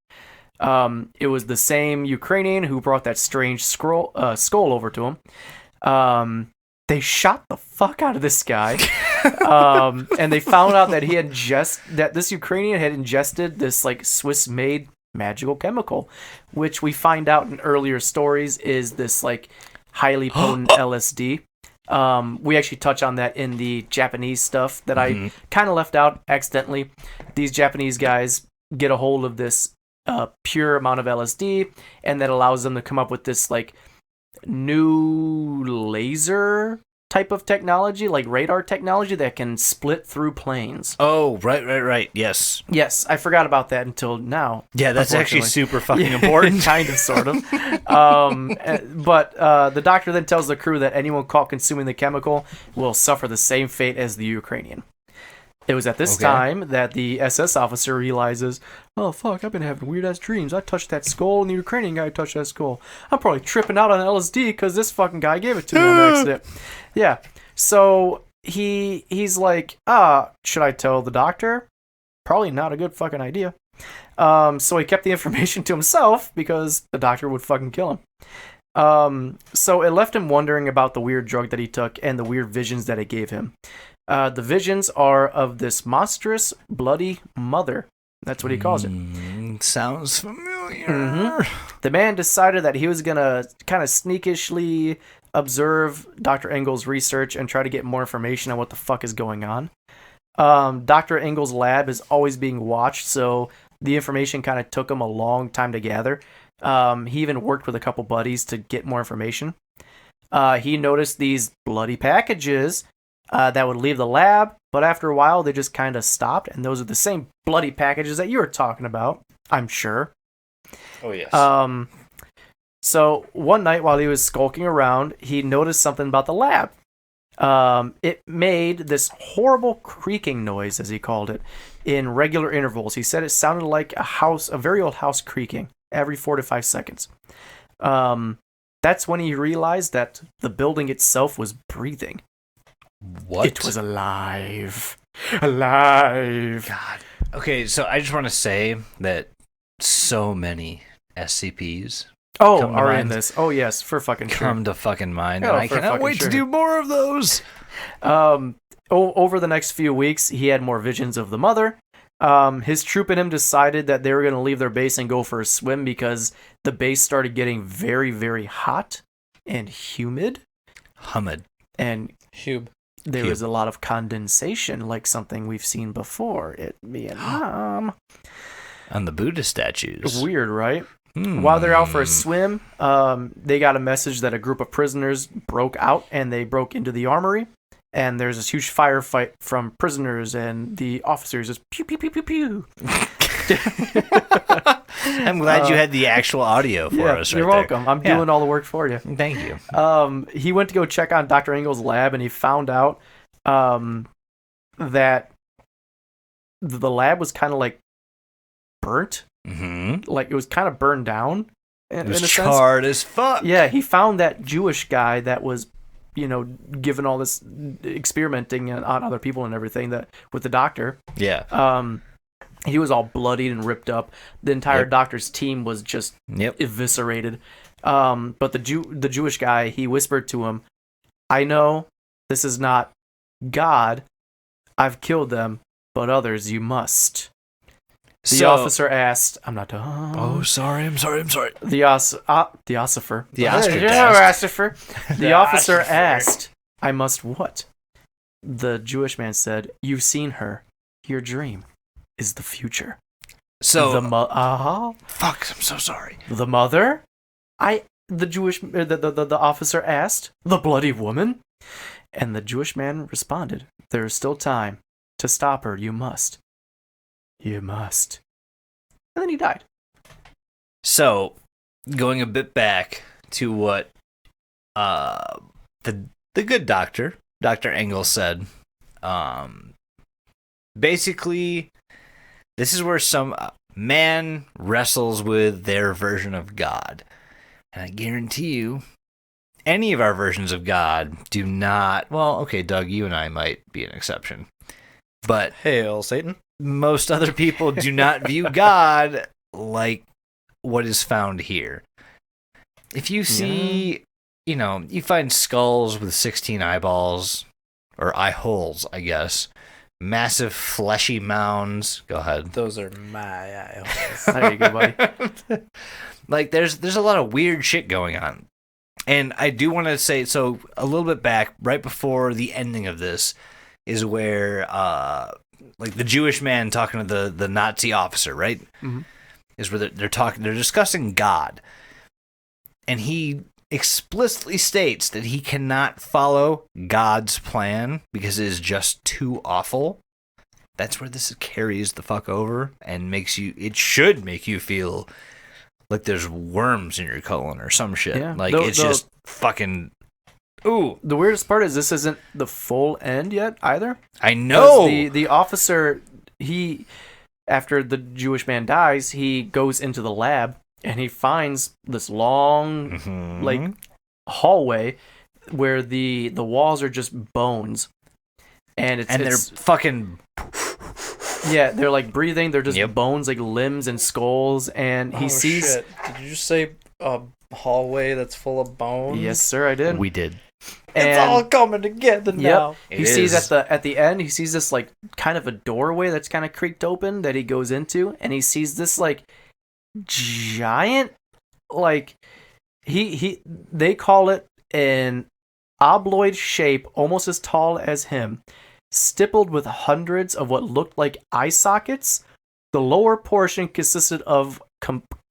It was the same Ukrainian who brought that strange skull over to him. They shot the fuck out of this guy, and they found out that that this Ukrainian had ingested this Swiss-made magical chemical, which we find out in earlier stories is this highly potent LSD. We actually touch on that in the Japanese stuff that I kind of left out accidentally. These Japanese guys get a hold of this pure amount of LSD, and that allows them to come up with this new laser type of technology, radar technology that can split through planes. Oh, right. Yes, I forgot about that until now. Yeah, that's actually super fucking important. Kind of, sort of. But the doctor then tells the crew that anyone caught consuming the chemical will suffer the same fate as the Ukrainian. It was at this time that the SS officer realizes, oh, fuck, I've been having weird-ass dreams. I touched that skull, and the Ukrainian guy touched that skull. I'm probably tripping out on LSD because this fucking guy gave it to me on accident. Yeah. So he's like, should I tell the doctor? Probably not a good fucking idea. So he kept the information to himself because the doctor would fucking kill him. So it left him wondering about the weird drug that he took and the weird visions that it gave him. The visions are of this monstrous, bloody mother. That's what he calls it. Sounds familiar. Mm-hmm. The man decided that he was going to kind of sneakishly observe Dr. Engel's research and try to get more information on what the fuck is going on. Dr. Engel's lab is always being watched, so the information kind of took him a long time to gather. He even worked with a couple buddies to get more information. He noticed these bloody packages that would leave the lab, but after a while they just kind of stopped, and those are the same bloody packages that you were talking about, I'm sure. Oh, yes. So one night while he was skulking around, he noticed something about the lab. It made this horrible creaking noise, as he called it, in regular intervals. He said it sounded like a very old house creaking every 4 to 5 seconds. That's when he realized that the building itself was breathing. What? It was alive. Alive. God. Okay, so I just want to say that so many SCPs are in this. Oh, yes, for fucking sure. come to fucking mind. Oh, And I for cannot fucking wait sure. to do more of those. Over the next few weeks, he had more visions of the mother. His troop and him decided that they were going to leave their base and go for a swim because the base started getting very, very hot and humid. Humid. And Hube. there was a lot of condensation, like something we've seen before at Vietnam. On the Buddha statues. Weird, right? While they're out for a swim, they got a message that a group of prisoners broke out and they broke into the armory. And there's this huge firefight from prisoners and the officers just pew, pew, pew, pew, pew. I'm glad you had the actual audio for us right You're welcome. I'm doing all the work for you. Thank you. He went to go check on Dr. Engel's lab and he found out that the lab was kind of like burnt. Mm-hmm. Like it was kind of burned down. It was charred as fuck. Yeah, he found that Jewish guy that was, given all this experimenting on other people and everything with the doctor. Yeah. He was all bloodied and ripped up. The entire doctor's team was just eviscerated. But the Jewish guy, he whispered to him, "I know this is not God. I've killed them, but others you must." The officer asked, "I'm not done." Oh, sorry. I'm sorry. The ossifer. The Oscar. The officer asked, "I must what?" The Jewish man said, "You've seen her. Your dream is the future." So fuck, I'm so sorry. The mother? The officer asked, "The bloody woman?" And the Jewish man responded, "There is still time. To stop her, you must. You must." And then he died. So, going a bit back to what the good doctor, Dr. Engel, said, basically, this is where some man wrestles with their version of God. And I guarantee you, any of our versions of God do not... Well, okay, Doug, you and I might be an exception. But Hail, Satan. Most other people do not view God like what is found here. If you see, you find skulls with 16 eyeballs, or eye holes, I guess. Massive fleshy mounds. Go ahead. Those are my eye holes. There you go, buddy. Like, there's a lot of weird shit going on. And I do want to say, so a little bit back, right before the ending of this, is where, like, the Jewish man talking to the Nazi officer, right? Mm-hmm. Is where they're discussing God. And he explicitly states that he cannot follow God's plan because it is just too awful. That's where this carries the fuck over and it should make you feel like there's worms in your colon or some shit. Yeah. Like, it's just fucking... Ooh. The weirdest part is this isn't the full end yet either. I know. The officer, after the Jewish man dies, he goes into the lab and he finds this long, like, hallway where the walls are just bones, and they're fucking. Yeah, they're like breathing. They're just bones, like limbs and skulls. And he sees. Shit. Did you just say a hallway that's full of bones? Yes, sir, I did. We did. It's all coming together now. He sees at the end. He sees this like kind of a doorway that's kind of creaked open that he goes into, and he sees this like giant, like they call it an obloid shape, almost as tall as him, stippled with hundreds of what looked like eye sockets. The lower portion consisted of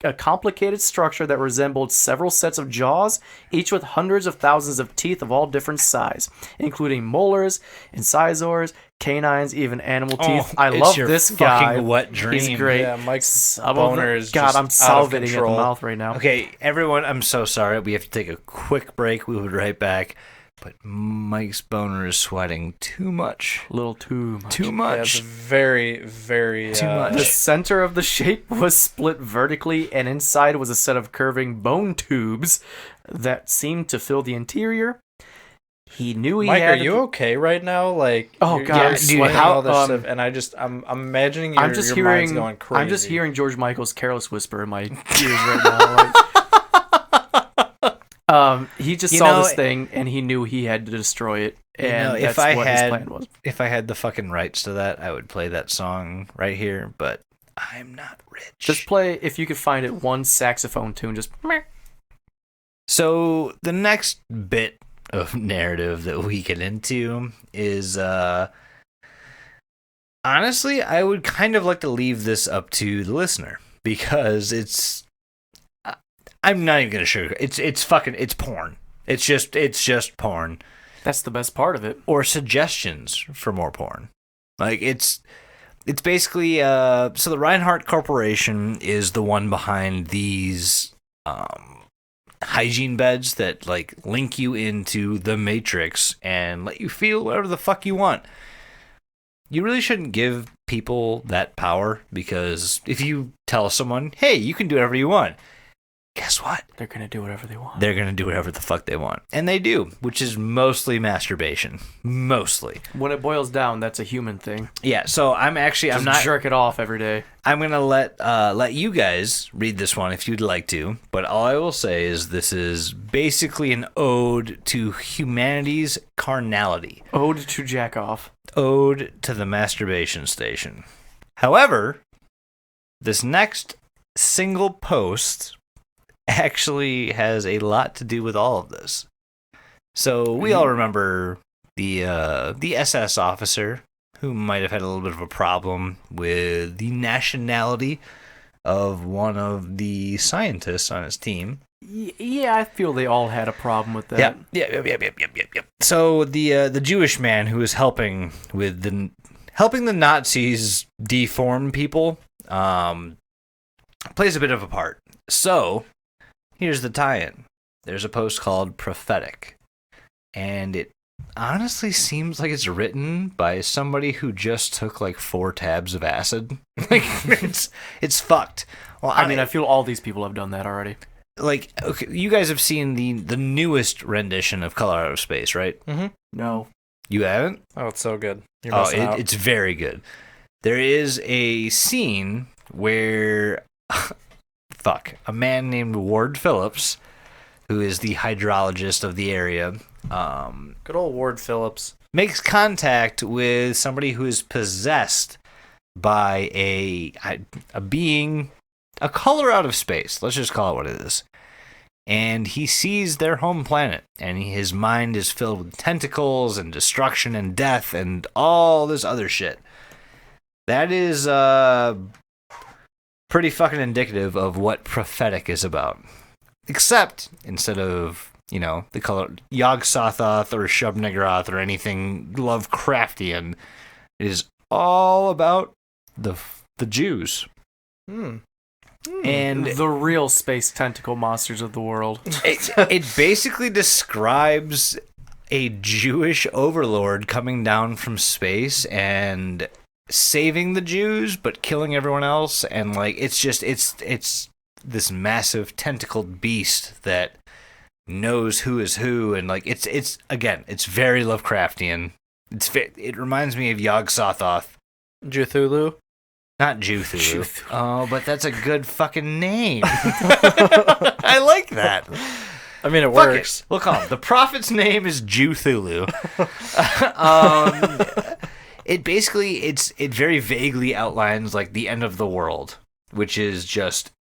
a complicated structure that resembled several sets of jaws, each with hundreds of thousands of teeth of all different size, including molars, incisors, canines, even animal teeth. I love this guy. Wet dream. He's great. Yeah, Mike's boner is God, just I'm out of salivating at the control. mouth right now. Okay, everyone, I'm so sorry. We have to take a quick break. We will be right back. But Mike's boner is sweating too much. A little too much. Too Yeah, much. it's very, very Too much. The center of the shape was split vertically, and inside was a set of curving bone tubes that seemed to fill the interior. He knew he Mike, had. are you okay right now? Like, Oh, you're, God, you're dude, sweating how- all this stuff, and I'm imagining your, I'm just your hearing. mind's going crazy. I'm just hearing George Michael's "Careless Whisper" in my ears right now. Like, he just You saw know, this thing and he knew he had to destroy it, You and know, that's what his plan was. if I had the fucking rights to that, I would play that song right here, but I'm not rich. Just play, if you could find it, one saxophone tune. Just So the next bit of narrative that we get into is honestly, I would kind of like to leave this up to the listener because I'm not even gonna sugarcoat. It's porn. It's just porn. that's the best part of it. Or suggestions for more porn. Like it's basically so the Reinhardt Corporation is the one behind these hygiene beds that like link you into the Matrix and let you feel whatever the fuck you want. You really shouldn't give people that power because if you tell someone, "Hey, you can do whatever you want," guess what? They're gonna do whatever they want. They're going to do whatever the fuck they want. And they do, which is mostly masturbation. Mostly. When it boils down, that's a human thing. Yeah, so I'm Just not jerk it off every day. I'm going to let you guys read this one if you'd like to, but all I will say is this is basically an ode to humanity's carnality. Ode to jack off. Ode to the masturbation station. However, this next single post actually has a lot to do with all of this. So we all remember the SS officer who might have had a little bit of a problem with the nationality of one of the scientists on his team. Yeah, I feel they all had a problem with that. Yep. So the Jewish man who was helping the Nazis deform people plays a bit of a part. So here's the tie-in. There's a post called Prophetic, and it honestly seems like it's written by somebody who just took like 4 tabs of acid. Like it's fucked. Well, I mean, I feel all these people have done that already. like, okay, you guys have seen the newest rendition of Color Out of Space, right? Mm-hmm. No. You haven't? Oh, it's so good. You're missing out. It's very good. There is a scene where a man named Ward Phillips, who is the hydrologist of the area, Good old Ward Phillips. makes contact with somebody who is possessed by a being, a color out of space. Let's just call it what it is. And he sees their home planet, and his mind is filled with tentacles and destruction and death and all this other shit. That is pretty fucking indicative of what Prophetic is about. Except, instead of, the color Yog-Sothoth or Shub-Niggurath or anything Lovecraftian, it is all about the Jews. And The real space tentacle monsters of the world. it basically describes a Jewish overlord coming down from space and saving the Jews but killing everyone else, and like it's this massive tentacled beast that knows who is who, and like it's very Lovecraftian. It reminds me of Yog-Sothoth. Cthulhu. Not Juthulu. Oh, but that's a good fucking name. I like that. I mean, it Fuck works. it. We'll call him. The prophet's name is Juthulu. It very vaguely outlines like the end of the world, which is just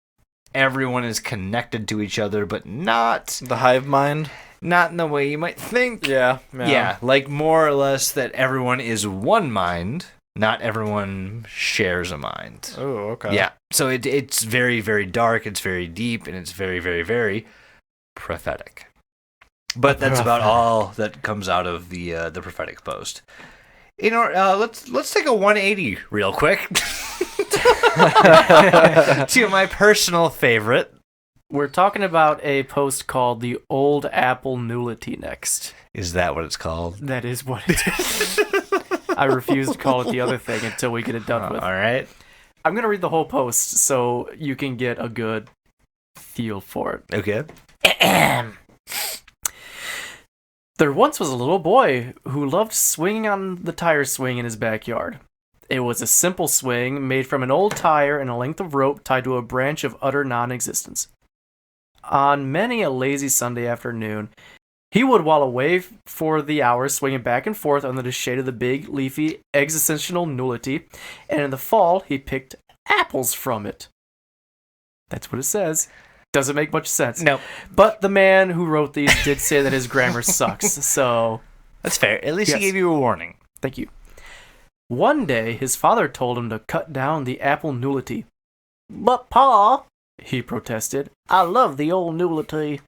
everyone is connected to each other, but not The hive mind. not in the way you might think. Yeah. Yeah, like more or less that everyone is one mind, Not everyone shares a mind. Oh, okay. Yeah. So it's very, very dark, it's very deep, and it's very, very, very prophetic. But that's about all that comes out of the prophetic post. Let's take a 180 real quick to my personal favorite. We're talking about a post called The Old Apple Nullity next. Is that what it's called? That is what it is. I refuse to call it the other thing until we get it done with. All right. I'm going to read the whole post so you can get a good feel for it. Okay. There once was a little boy who loved swinging on the tire swing in his backyard. It was a simple swing made from an old tire and a length of rope tied to a branch of utter non-existence. On many a lazy Sunday afternoon, he would while away for the hours swinging back and forth under the shade of the big, leafy, existential nullity, and in the fall, he picked apples from it. That's what it says. Doesn't make much sense. No. But the man who wrote these did say that his grammar sucks, so... That's fair. At least Yes. he gave you a warning. Thank you. One day, his father told him to cut down the apple nullity. But, Pa, he protested, I love the old nullity.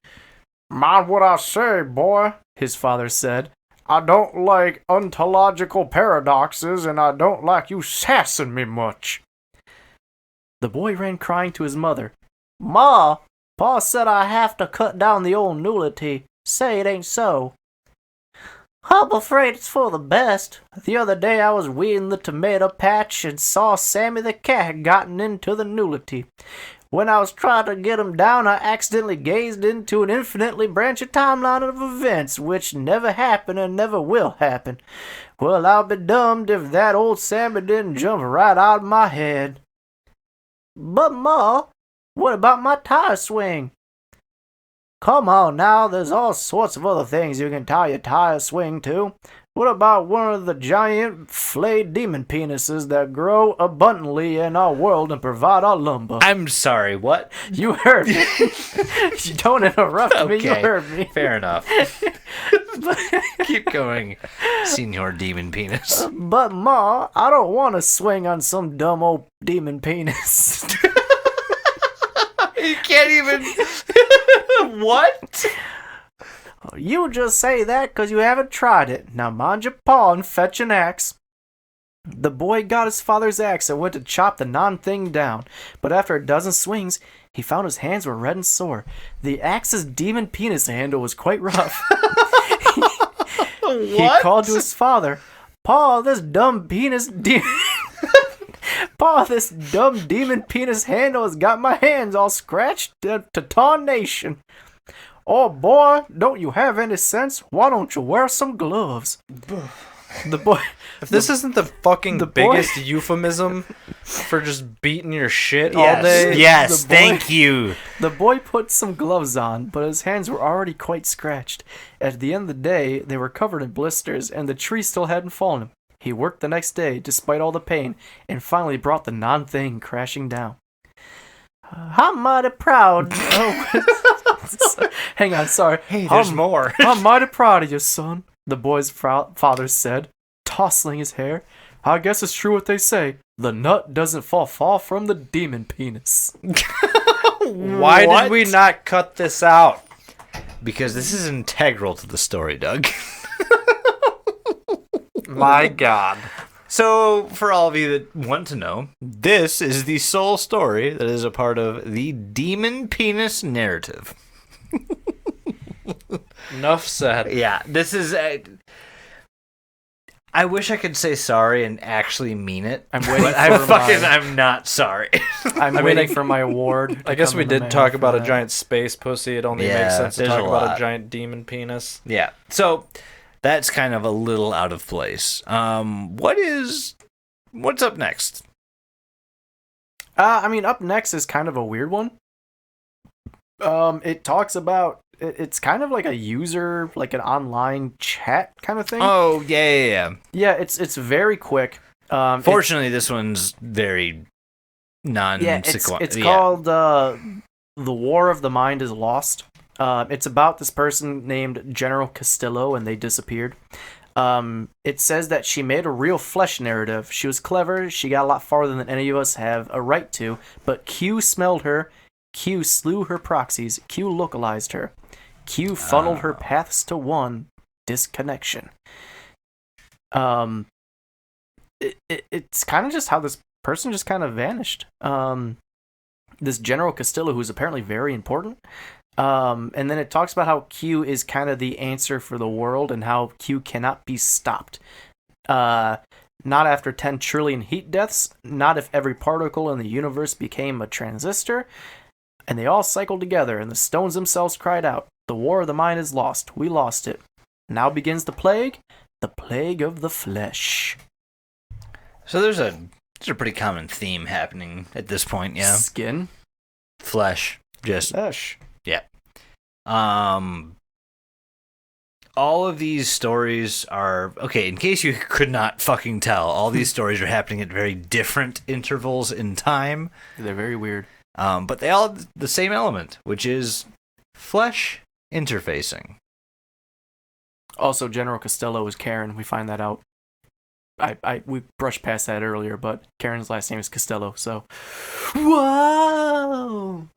Mind what I say, boy, his father said. I don't like ontological paradoxes, and I don't like you sassing me much. The boy ran crying to his mother. Ma, Pa said I have to cut down the old nullity. Say it ain't so. I'm afraid it's for the best. The other day I was weeding the tomato patch and saw Sammy the cat had gotten into the nullity. When I was trying to get him down, I accidentally gazed into an infinitely branching timeline of events which never happened and never will happen. Well, I'll be dummed if that old Sammy didn't jump right out of my head. But, Ma, what about my tire swing? Come on now, there's all sorts of other things you can tie your tire swing to. What about one of the giant flayed demon penises that grow abundantly in our world and provide our lumber? I'm sorry, what? You heard me. You don't interrupt me, you Okay, heard me. Fair enough. Keep going, Senior Demon Penis. But, Ma, I don't want to swing on some dumb old demon penis. You can't even... What? You just say that 'cause you haven't tried it. Now mind your paw and fetch an axe. The boy got his father's axe and went to chop the non-thing down. But after a dozen swings, he found his hands were red and sore. The axe's demon penis handle was quite rough. He called to his father, Pa, this dumb demon penis handle has got my hands all scratched to tarnation. Oh, boy, don't you have any sense? Why don't you wear some gloves? The boy... If this isn't the fucking biggest euphemism for just beating your shit all day. Yes, The boy- thank you. The boy put some gloves on, but his hands were already quite scratched. At the end of the day, they were covered in blisters, and the tree still hadn't fallen. He worked the next day, despite all the pain, and finally brought the non-thing crashing down. I'm mighty proud. Hang on, sorry. Hey, there's more. I'm mighty proud of you, son, the boy's father said, tousling his hair. I guess it's true what they say. The nut doesn't fall far from the demon penis. Why did we not cut this out? Because this is integral to the story, Doug. My God. So, for all of you that want to know, this is the sole story that is a part of the demon penis narrative. Enough said. Yeah, this is... I wish I could say sorry and actually mean it. I'm waiting But I'm not sorry. I'm waiting for my award. I guess we did talk about a giant. giant space pussy. It only Yeah, makes sense to there's talk a about lot. a giant demon penis. Yeah, so that's kind of a little out of place. What's up next? Up next is kind of a weird one. It talks about it's kind of like a user, like an online chat kind of thing. Oh, yeah. Yeah, it's very quick. Fortunately, this one's very non-sequential. It's called The War of the Mind is Lost. It's about this person named General Castillo, and they disappeared. It says that she made a real flesh narrative. She was clever. She got a lot farther than any of us have a right to. But Q smelled her. Q slew her proxies. Q localized her. Q funneled her paths to one disconnection. It's kind of just how this person just kind of vanished. This General Castillo, who's apparently very important. And then it talks about how Q is kind of the answer for the world and how Q cannot be stopped. Not after 10 trillion heat deaths, not if every particle in the universe became a transistor. And they all cycled together, and the stones themselves cried out, "The war of the mind is lost. We lost it. Now begins the plague of the flesh." So there's a pretty common theme happening at this point, yeah. Skin. Flesh. Just Flesh. yeah. All of these stories are okay. In case you could not fucking tell, all these stories are happening at very different intervals in time. They're very weird. But they all have the same element, which is flesh interfacing. Also, General Costello is Karen. We find that out. We brushed past that earlier, but Karen's last name is Costello. So, whoa.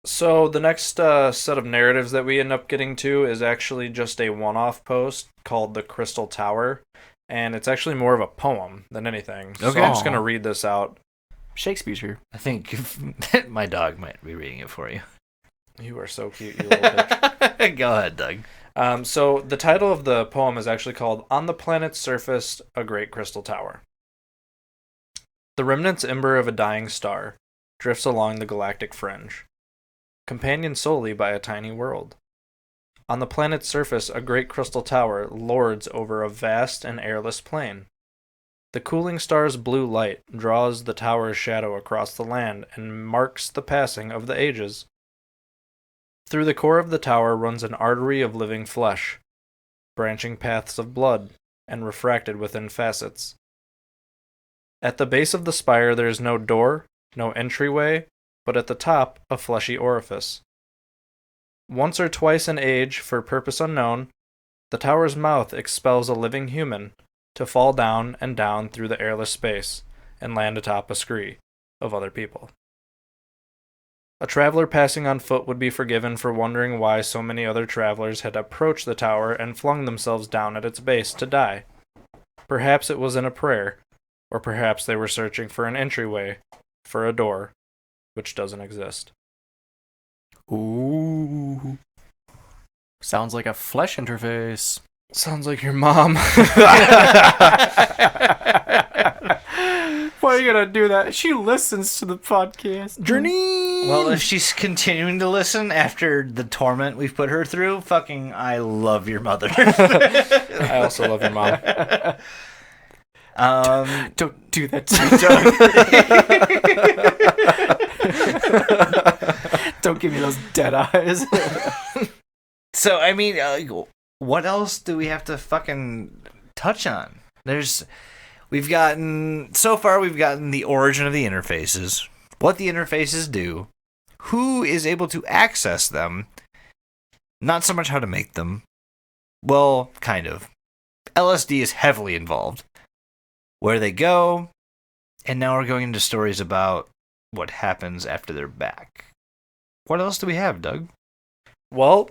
So the next set of narratives that we end up getting to is actually just a one-off post called The Crystal Tower, and it's actually more of a poem than anything. So Okay. I'm just going to read this out. Shakespeare's here. I think my dog might be reading it for you. You are so cute, you little bitch. Go ahead, Doug. So the title of the poem is actually called On the Planet's Surface, a Great Crystal Tower. The remnants ember of a dying star drifts along the galactic fringe, companioned solely by a tiny world. On the planet's surface, a great crystal tower lords over a vast and airless plain. The cooling star's blue light draws the tower's shadow across the land and marks the passing of the ages. Through the core of the tower runs an artery of living flesh, branching paths of blood, and refracted within facets. At the base of the spire there is no door, no entryway, but at the top a fleshy orifice. Once or twice in age, for purpose unknown, the tower's mouth expels a living human, to fall down and down through the airless space and land atop a scree of other people. A traveler passing on foot would be forgiven for wondering why so many other travelers had approached the tower and flung themselves down at its base to die. Perhaps it was in a prayer, or perhaps they were searching for an entryway, for a door, which doesn't exist. Ooh. Sounds like a flesh interface. Sounds like your mom. Why are you gonna do that? She listens to the podcast. Journey! Well, if she's continuing to listen after the torment we've put her through, fucking I love your mother. I also love your mom. Don't do that to me, Doug. Don't give me those dead eyes. So, I mean, what else do we have to fucking touch on? We've gotten the origin of the interfaces, what the interfaces do, who is able to access them, not so much how to make them. Well, kind of. LSD is heavily involved. Where they go, and now we're going into stories about what happens after they're back. What else do we have, Doug? Well,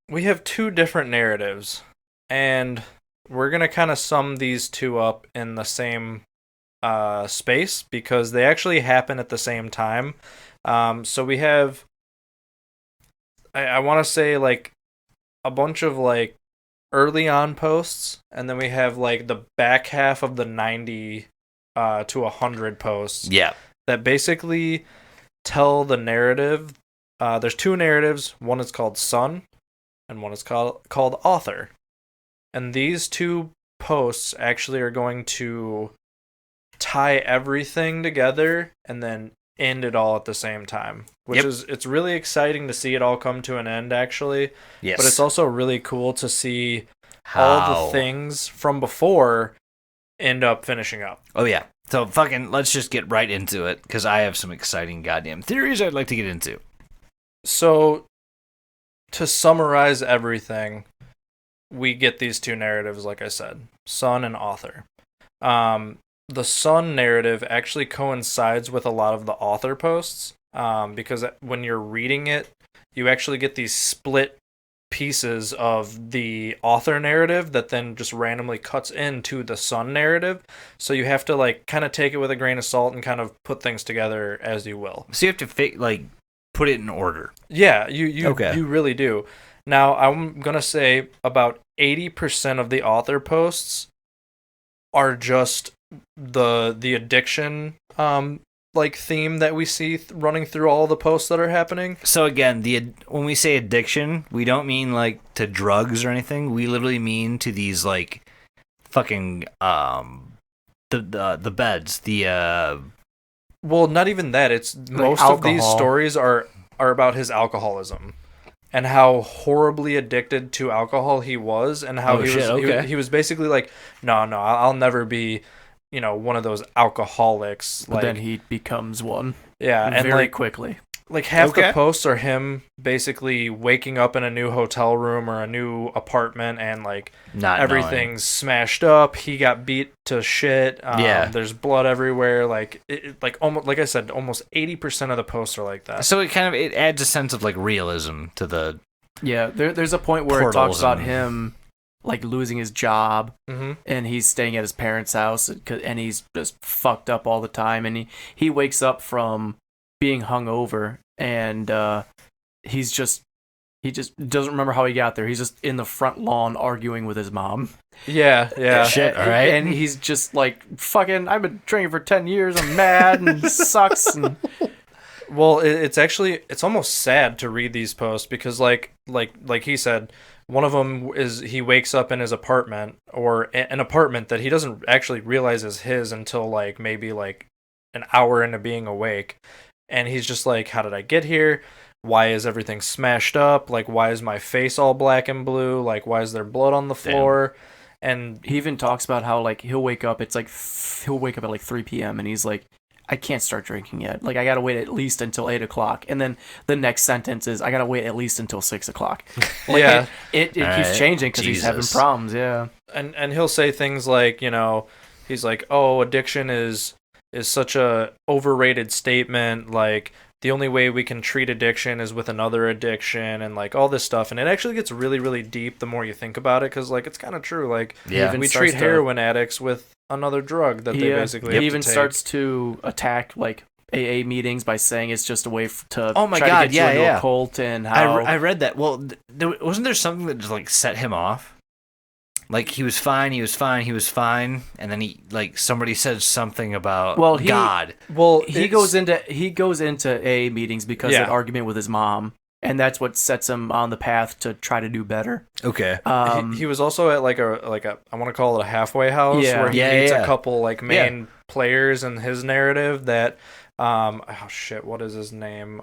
we have two different narratives, and we're going to kind of sum these two up in the same space because they actually happen at the same time. So we have, I want to say, like, a bunch of, like, early on posts, and then we have, like, the back half of the 90 to 100 posts. Yeah. That basically tell the narrative. There's two narratives. One is called Son, and one is called Author. And these two posts actually are going to tie everything together and then end it all at the same time. It's really exciting to see it all come to an end, actually. Yes. But it's also really cool to see all the things from before end up finishing up. Oh, yeah. So let's just get right into it, because I have some exciting goddamn theories I'd like to get into. So, to summarize everything, we get these two narratives, like I said, son and author. The son narrative actually coincides with a lot of the author posts, because when you're reading it, you actually get these split pieces of the author narrative that then just randomly cuts into the son narrative. So you have to like kind of take it with a grain of salt and kind of put things together as you will. So you have to put it in order. Yeah, you really do. Now I'm gonna say about 80% of the author posts are just the addiction like theme that we see running through all the posts that are happening. So again, when we say addiction, we don't mean like to drugs or anything. We literally mean to these like fucking the beds, well, not even that. It's like most alcohol. of these stories are about his alcoholism and how horribly addicted to alcohol he was, and how he was basically like, no, I'll never be, one of those alcoholics. But then he becomes one. Yeah, and very quickly. Like half the posts are him basically waking up in a new hotel room or a new apartment, and like everything's smashed up. He got beat to shit. There's blood everywhere. Like almost, like I said, almost 80% of the posts are like that. So it adds a sense of like realism to the. Yeah, there's a point where it talks about him like losing his job, and he's staying at his parents' house, and he's just fucked up all the time, and he wakes up from being hungover, and he just doesn't remember how he got there. He's just in the front lawn arguing with his mom. Yeah. Shit, all right. And he's just like, fucking, I've been drinking for 10 years. I'm mad and sucks. And well, it's almost sad to read these posts, because like he said, one of them is he wakes up in his apartment, or an apartment that he doesn't actually realize is his until like maybe like an hour into being awake. And he's just like, how did I get here? Why is everything smashed up? Like, why is my face all black and blue? Like, why is there blood on the floor? And he even talks about how, like, he'll wake up at, like, 3 p.m. and he's like, I can't start drinking yet. Like, I gotta wait at least until 8 o'clock. And then the next sentence is, I gotta wait at least until 6 o'clock. Like, it keeps changing because he's having problems, yeah. And he'll say things like, he's like, oh, addiction is such a overrated statement. Like, the only way we can treat addiction is with another addiction, and like all this stuff. And it actually gets really, really deep the more you think about it, because like it's kind of true. Like, we treat heroin addicts with another drug that they basically have he even to take. starts to attack like AA meetings by saying it's just a way to oh my try God, to get you into a cult, and how I read that. Well, wasn't there something that just like set him off? Like, he was fine, and then he, like, somebody said something about God. Well, he goes into AA meetings because of an argument with his mom, and that's what sets him on the path to try to do better. Okay. He was also at like a I want to call it a halfway house, where he meets a couple like main players in his narrative that what is his name?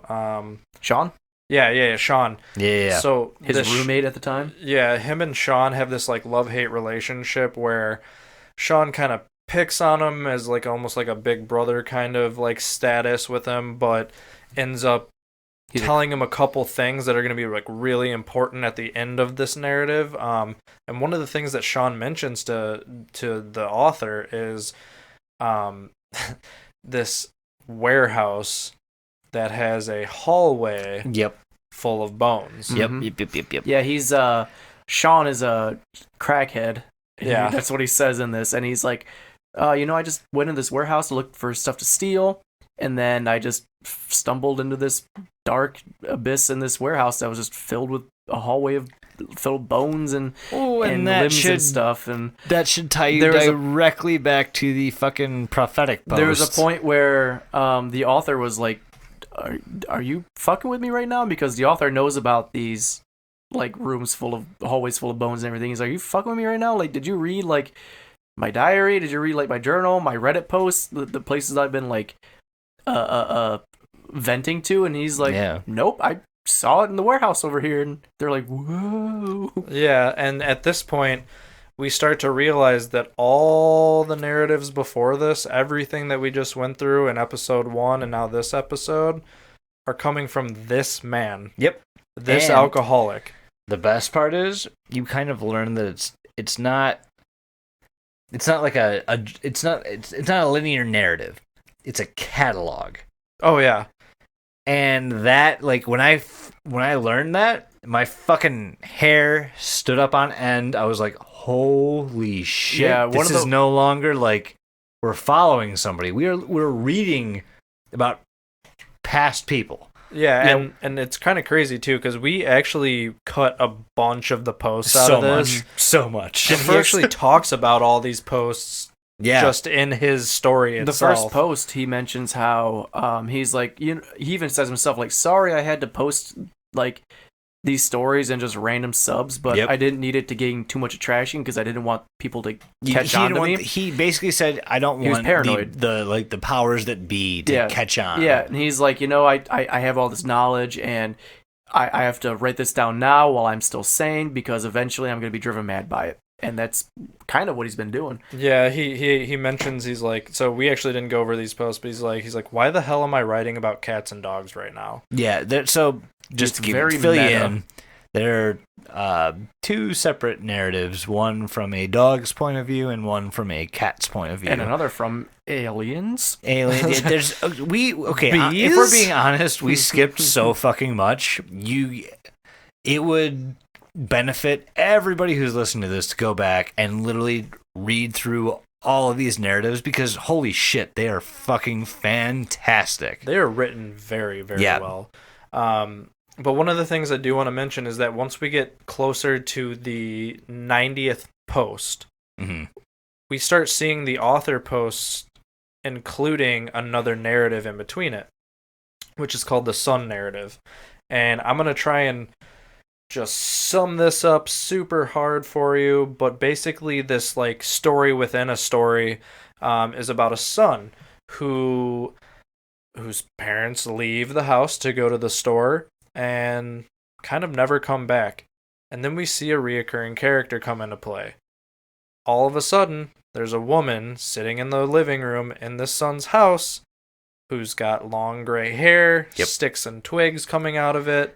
Sean? Yeah, Sean. Yeah. So his roommate at the time? Yeah, him and Sean have this like love-hate relationship where Sean kind of picks on him as like almost like a big brother kind of like status with him, but ends up telling him a couple things that are going to be like really important at the end of this narrative. And one of the things that Sean mentions to the author is this warehouse that has a hallway full of bones. Yep. Yeah, he's Sean is a crackhead. Yeah. That's what he says in this. And he's like, I just went in this warehouse to look for stuff to steal, and then I just stumbled into this dark abyss in this warehouse that was just filled with a hallway filled with bones and limbs and stuff. And that should tie you directly back to the fucking prophetic post. There was a point where the author was like, are you fucking with me right now? Because the author knows about these like hallways full of bones and everything. He's like, are you fucking with me right now? Like, did you read like my diary? Did you read like my journal, my Reddit posts, the places I've been like venting to? And he's like, nope, I saw it in the warehouse over here. And they're like, whoa. Yeah, and at this point we start to realize that all the narratives before this, everything that we just went through in episode 1 and now this episode, are coming from this man. Yep. This alcoholic. the best part is you kind of learn that it's not like it's not a linear narrative. It's a catalog. Oh yeah. And that, like, when I learned that, my fucking hair stood up on end. I was like, holy shit. Yeah, this is no longer like we're following somebody. We're reading about past people. Yeah, and it's kind of crazy too, because we actually cut a bunch of the posts out of this. So much. And he actually talks about all these posts just in his story itself. The first post, he mentions how he's like, he even says himself, like, sorry I had to post, like, these stories and just random subs, but I didn't need it to gain too much attraction because I didn't want people to catch on to me. He basically said, I don't want the powers that be to catch on. Yeah, and he's like, I have all this knowledge and I have to write this down now while I'm still sane because eventually I'm going to be driven mad by it. And that's kind of what he's been doing. Yeah, he mentions, he's like, so we actually didn't go over these posts, but he's like, why the hell am I writing about cats and dogs right now? Yeah, so just to fill you in, there are two separate narratives, one from a dog's point of view and one from a cat's point of view. And another from aliens. If we're being honest, we skipped so fucking much. It would benefit everybody who's listening to this to go back and literally read through all of these narratives because holy shit, they are fucking fantastic. They are written very, very well. But one of the things I do want to mention is that once we get closer to the 90th post, we start seeing the author posts including another narrative in between it, which is called the Sun narrative. And I'm going to try and just sum this up super hard for you, but basically this like story within a story is about a son whose parents leave the house to go to the store and kind of never come back. And then we see a reoccurring character come into play. All of a sudden, there's a woman sitting in the living room in this son's house who's got long gray hair, sticks and twigs coming out of it,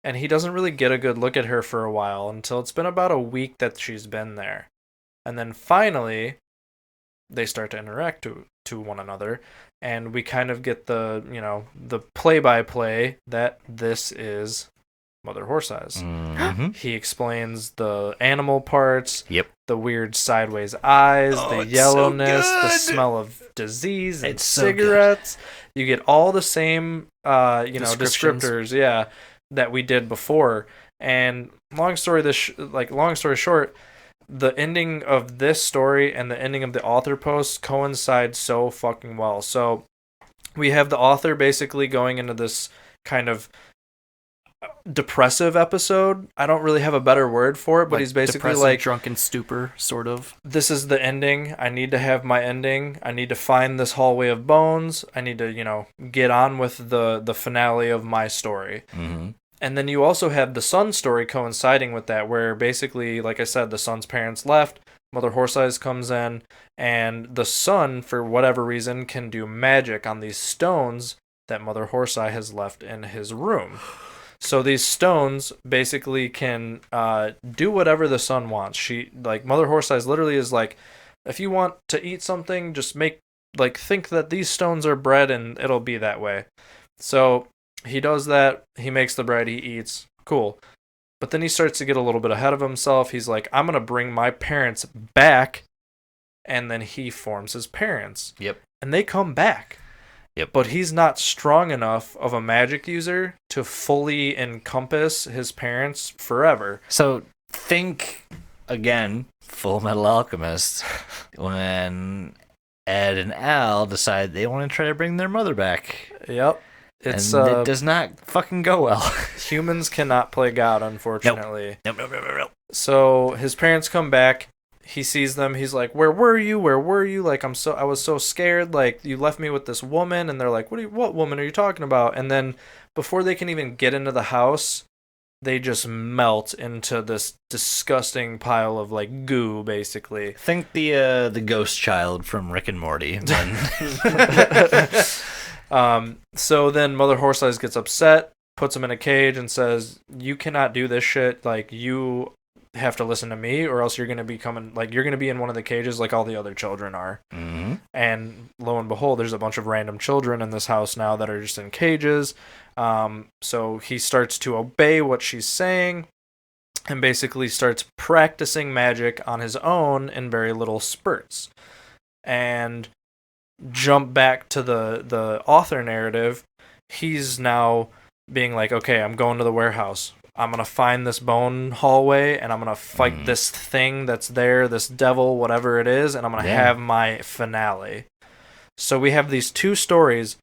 and he doesn't really get a good look at her for a while until it's been about a week that she's been there. And then finally, they start to interact to one another, and we kind of get the play-by-play that this is Mother Horse-Eyes. He explains the animal parts, the weird sideways eyes, the yellowness, the smell of disease and cigarettes. So you get all the same descriptors, that we did before. And long story short, the ending of this story and the ending of the author post coincide so fucking well. So we have the author basically going into this kind of depressive episode. I don't really have a better word for it, but he's basically like drunken stupor, sort of. This is the ending. I need to have my ending. I need to find this hallway of bones. I need to, get on with the finale of my story. And then you also have the son story coinciding with that, where basically, like I said, the son's parents left, Mother Horse-Eyes comes in, and the son, for whatever reason, can do magic on these stones that Mother Horse-Eye has left in his room. So these stones basically can do whatever the son wants. Mother Horse-Eyes literally is like, if you want to eat something, just think that these stones are bread and it'll be that way. So he does that. He makes the bread. He eats. Cool. But then he starts to get a little bit ahead of himself. He's like, I'm going to bring my parents back. And then he forms his parents. And they come back. But he's not strong enough of a magic user to fully encompass his parents forever. So think, again, Full Metal Alchemist, when Ed and Al decide they want to try to bring their mother back. It does not fucking go well. Humans cannot play God, unfortunately. Nope. So his parents come back. He sees them. He's like, "Where were you? Where were you? Like, I was so scared. Like, you left me with this woman." And they're like, "What woman are you talking about?" And then before they can even get into the house, they just melt into this disgusting pile of like goo, basically. Think the ghost child from Rick and Morty. So then Mother Horse-Eyes gets upset. puts him in a cage and says, "You cannot do this shit. Like, you have to listen to me, or else you're gonna be you're gonna be in one of the cages like all the other children are." Mm-hmm. And lo and behold, there's a bunch of random children in this house now that are just in cages. So he starts to obey what she's saying, and basically starts practicing magic on his own in very little spurts. And jump back to the author narrative, he's now being like, okay, I'm going to the warehouse. I'm going to find this bone hallway, and I'm going to fight this thing that's there, this devil, whatever it is, and I'm going to have my finale. So we have these two stories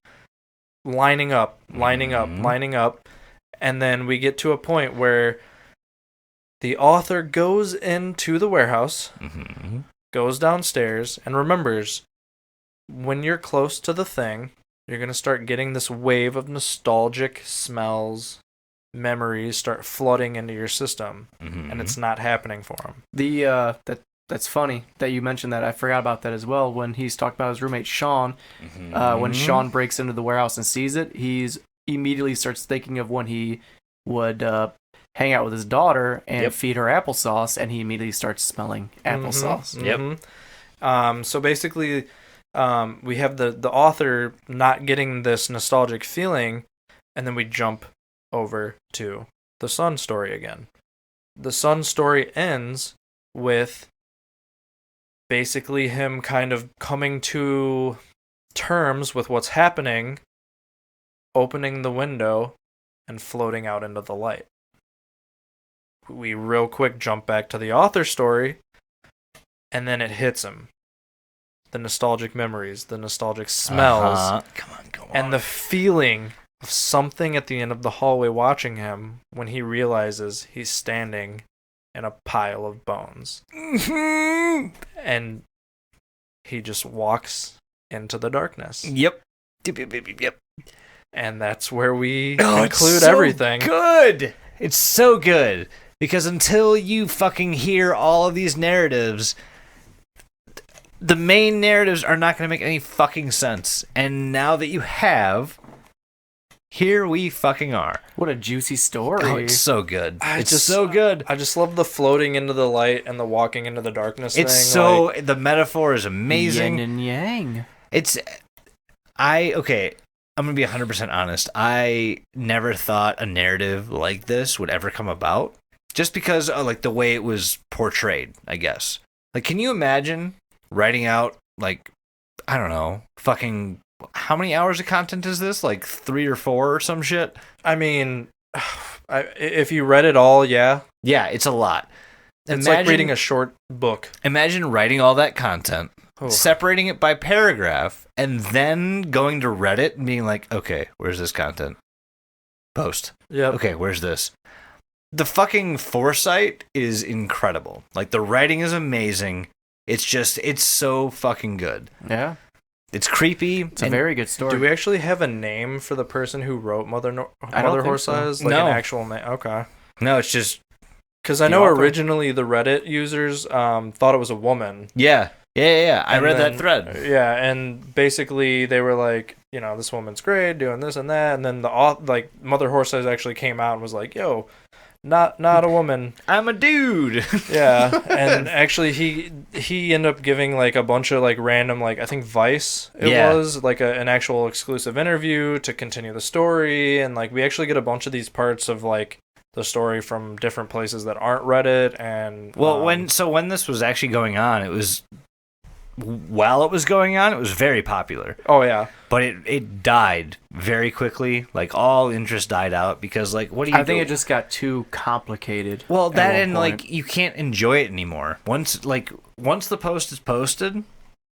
lining up, and then we get to a point where the author goes into the warehouse, goes downstairs, and remembers, when you're close to the thing, you're going to start getting this wave of nostalgic smells, memories start flooding into your system, and it's not happening for him. That's funny that you mentioned that. I forgot about that as well. When he's talked about his roommate Sean, when Sean breaks into the warehouse and sees it, he's immediately starts thinking of when he would hang out with his daughter and feed her applesauce, and he immediately starts smelling applesauce. So basically, we have the author not getting this nostalgic feeling, and then we jump over to the Son story again. The Son story ends with basically him kind of coming to terms with what's happening, opening the window, and floating out into the light. We real quick jump back to the author story, and then it hits him. The nostalgic memories, the nostalgic smells, Come on. and the feeling of something at the end of the hallway watching him when he realizes he's standing in a pile of bones. And he just walks into the darkness. Yep. And that's where we conclude everything. Good. It's so good. Because until you fucking hear all of these narratives, the main narratives are not going to make any fucking sense. And now that you have, here we fucking are. What a juicy story. Oh, it's so good. It's just so good. I just love the floating into the light and the walking into the darkness thing. It's so, the metaphor is amazing. Yin and yang. I'm going to be 100% honest. I never thought a narrative like this would ever come about. Just because of, like, the way it was portrayed, I guess. Like, can you imagine writing out, like, I don't know, fucking, how many hours of content is this? Like 3 or 4 or some shit? I mean, if you read it all, yeah. Yeah, it's a lot. It's like reading a short book. Imagine writing all that content, separating it by paragraph, and then going to Reddit and being like, okay, where's this content? Post. Yep. Okay, where's this? The fucking foresight is incredible. Like, the writing is amazing. It's so fucking good. Yeah. It's creepy. It's a very good story. Do we actually have a name for the person who wrote Mother Horse Eyes? So. Like No. an actual name? Okay. No, it's just... Because I know originally the Reddit users thought it was a woman. Yeah. I read that thread. Yeah, and basically they were like, this woman's great, doing this and that, and then Mother Horse Eyes actually came out and was like, yo, not a woman. I'm a dude. Yeah, and actually he ended up giving like a bunch of like random, like, I think Vice was like an actual exclusive interview to continue the story, and like we actually get a bunch of these parts of like the story from different places that aren't Reddit. And when this was actually going on, it was very popular. Oh yeah, but it died very quickly. Like, all interest died out because, like, what do you? I think it just got too complicated. Well, that and like you can't enjoy it anymore. Once the post is posted,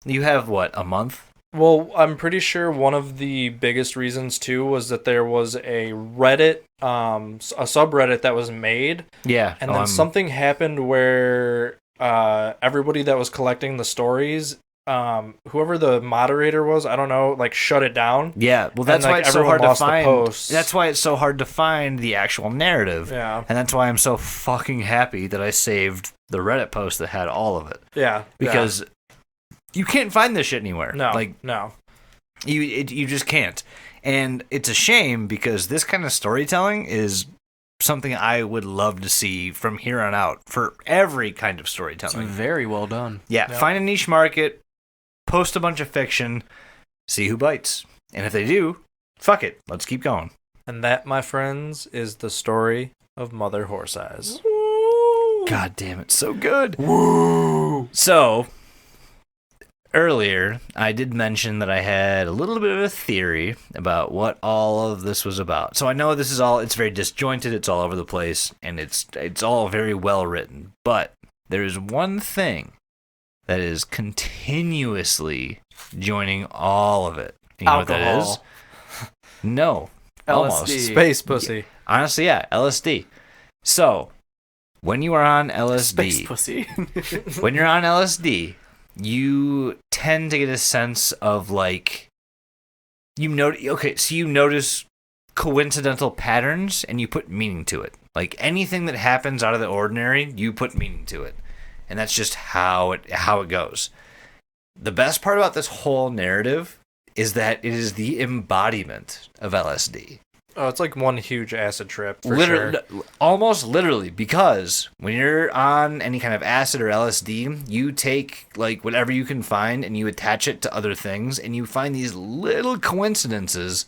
you have a month. Well, I'm pretty sure one of the biggest reasons too was that there was a Reddit, a subreddit that was made. Yeah, and then something happened where everybody that was collecting the stories, whoever the moderator was, I don't know, like shut it down. Yeah, well, that's why it's so hard to find. That's why it's so hard to find the actual narrative. Yeah, and that's why I'm so fucking happy that I saved the Reddit post that had all of it. Yeah, because you can't find this shit anywhere. No, like no. You just can't. And it's a shame because this kind of storytelling is something I would love to see from here on out for every kind of storytelling. It's very well done. Yeah, Yep. Find a niche market, post a bunch of fiction, see who bites. And if they do, fuck it, let's keep going. And that, my friends, is the story of Mother Horse Eyes. God damn it, so good. Woo! So, earlier, I did mention that I had a little bit of a theory about what all of this was about. So I know this is all, it's very disjointed, it's all over the place, and it's all very well written. But there is one thing that is continuously joining all of it. You know what that is? No. LSD. Almost. Space pussy. Honestly, yeah, LSD. So, when you are on Space LSD, pussy. when you're on LSD, you tend to get a sense of like you notice coincidental patterns and you put meaning to it. Like anything that happens out of the ordinary, you put meaning to it. And that's just how it goes. The best part about this whole narrative is that it is the embodiment of LSD. Oh, it's like one huge acid trip, for Literally, sure. almost literally, because when you're on any kind of acid or LSD, you take like whatever you can find and you attach it to other things, and you find these little coincidences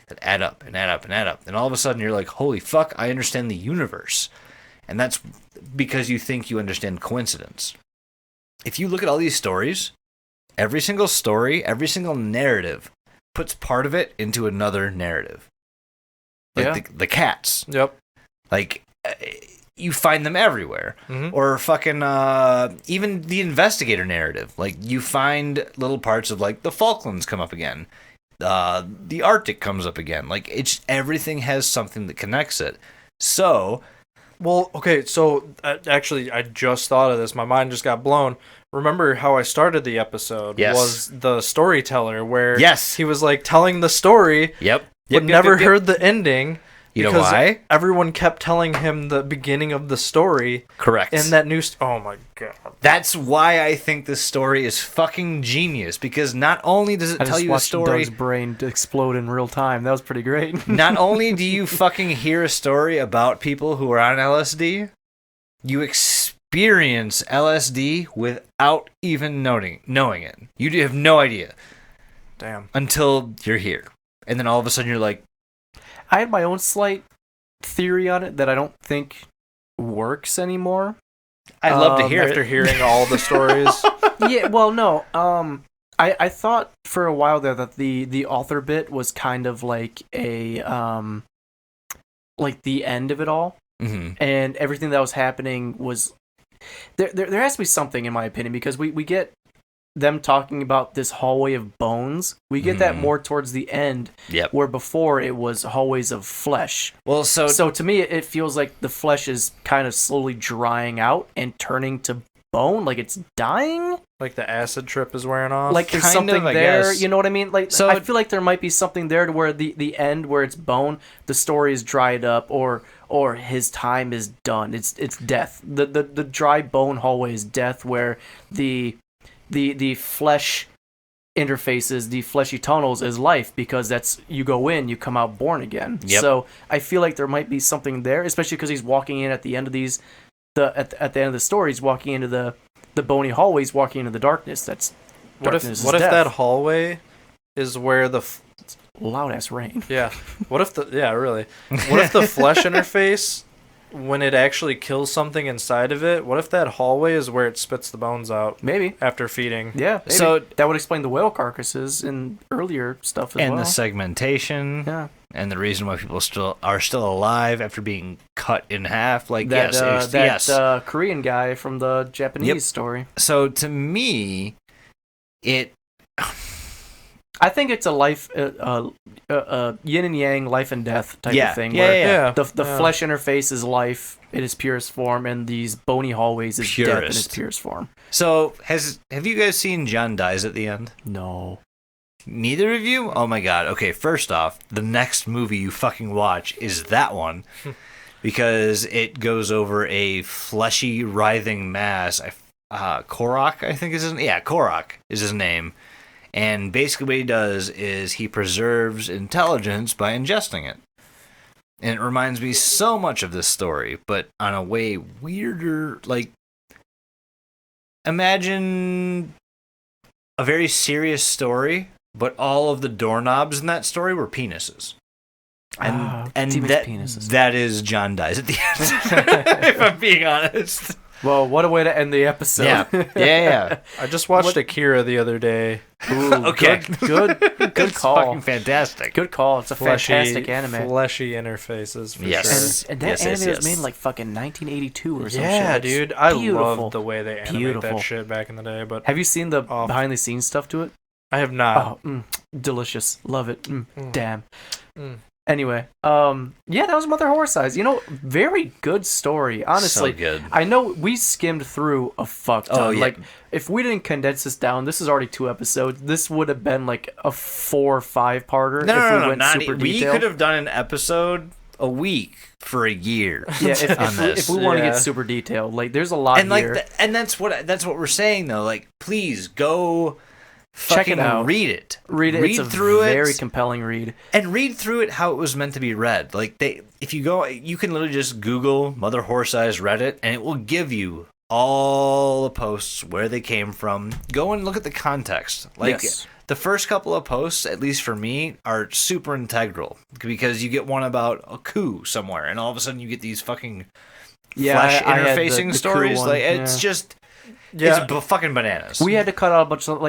that add up and add up and add up. And all of a sudden you're like, holy fuck, I understand the universe. And that's because you think you understand coincidence. If you look at all these stories, every single story, every single narrative puts part of it into another narrative. Like the cats. Yep. Like, you find them everywhere. Mm-hmm. Or fucking, even the investigator narrative. Like, you find little parts of, like, the Falklands come up again. The Arctic comes up again. Like, it's everything has something that connects it. So... Well, okay, so actually, I just thought of this. My mind just got blown. Remember how I started the episode? Yes. Was the storyteller, where Yes. he was like telling the story, Yep. but never heard the ending. You know because why? Everyone kept telling him the beginning of the story. Correct. In that new... oh my god. That's why I think this story is fucking genius, because not only does it tell you a story... Doug's brain explode in real time. That was pretty great. Not only do you fucking hear a story about people who are on LSD, you experience LSD without even knowing it. You have no idea. Damn. Until you're here. And then all of a sudden you're like... I had my own slight theory on it that I don't think works anymore. I'd love to hear after it. hearing all the stories. Yeah, well, no. I thought for a while there that the author bit was kind of like a like the end of it all, and everything that was happening was there has to be something, in my opinion, because we get them talking about this hallway of bones. We get that more towards the end, where before it was hallways of flesh. Well, so to me, it feels like the flesh is kind of slowly drying out and turning to bone, like it's dying. Like the acid trip is wearing off. Like there's Kind something of, I there, guess. you know what I mean? Like, So- I feel like there might be something there to where the end, where it's bone, the story is dried up, or his time is done. It's death. The dry bone hallway is death, where the flesh interfaces, the fleshy tunnels, is life, because that's, you go in, you come out born again. Yep. So I feel like there might be something there, especially because he's walking in at the end of these, at the end of the story, he's walking into the bony hallways, walking into the darkness. That's what darkness if is death. that hallway is where the Loud ass rain. yeah? What if the really? What if the flesh interface, when it actually kills something inside of it, what if that hallway is where it spits the bones out Maybe. after feeding? Yeah. Maybe. So- that would explain the whale carcasses in earlier stuff as and well. the segmentation, Yeah. and the reason why people are still alive after being cut in half. Like, That, yes. Korean guy from the Japanese story. So to me, it... I think it's a life, yin and yang, life and death type of thing. Yeah, where yeah. The flesh interface is life in its purest form, and these bony hallways is death in its Purest. purest form. So, have you guys seen John Dies at the end? No. Neither of you? Oh my god. Okay, first off, the next movie you fucking watch is that one. Because it goes over a fleshy, writhing mass. Korok, I think is his name. Yeah, Korok is his name. And basically what he does is he preserves intelligence by ingesting it. And it reminds me so much of this story, but on a way weirder, like, imagine a very serious story, but all of the doorknobs in that story were penises. And that is John dies at the end, if I'm being honest. Well, what a way to end the episode. Yeah. I just watched Akira the other day. Ooh, okay. Good It's call. fucking fantastic. Good call. It's a fantastic anime. Fleshy interfaces, for Yes. sure. And that anime was made in like fucking 1982 or something. Yeah, dude. I beautiful. love the way they animate that shit back in the day. But have you seen the behind the scenes stuff to it? I have not. Oh, delicious. Love it. Damn. Anyway, yeah, that was Mother Horse Eyes. You know, very good story. Honestly, So good. I know we skimmed through a fuck ton. Oh, yeah. Like, if we didn't condense this down, this is already 2 episodes. This would have been like a 4 or 5 parter if we went super we detailed. could have done an episode a week for a year. Yeah, on if we want to get super detailed, like there's a lot and here. like, and that's what we're saying though. Like, please go. Check it out. Read it. Read it. It's a through very it, compelling read. and read through it how it was meant to be read. Like if you go, you can literally just Google Mother Horse Eyes Reddit, and it will give you all the posts where they came from. Go and look at the context. Like the first couple of posts, at least for me, are super integral because you get one about a coup somewhere, and all of a sudden you get these fucking flesh interfacing the stories. coup Like one, it's just. yeah, It's fucking bananas. We had to cut out a bunch of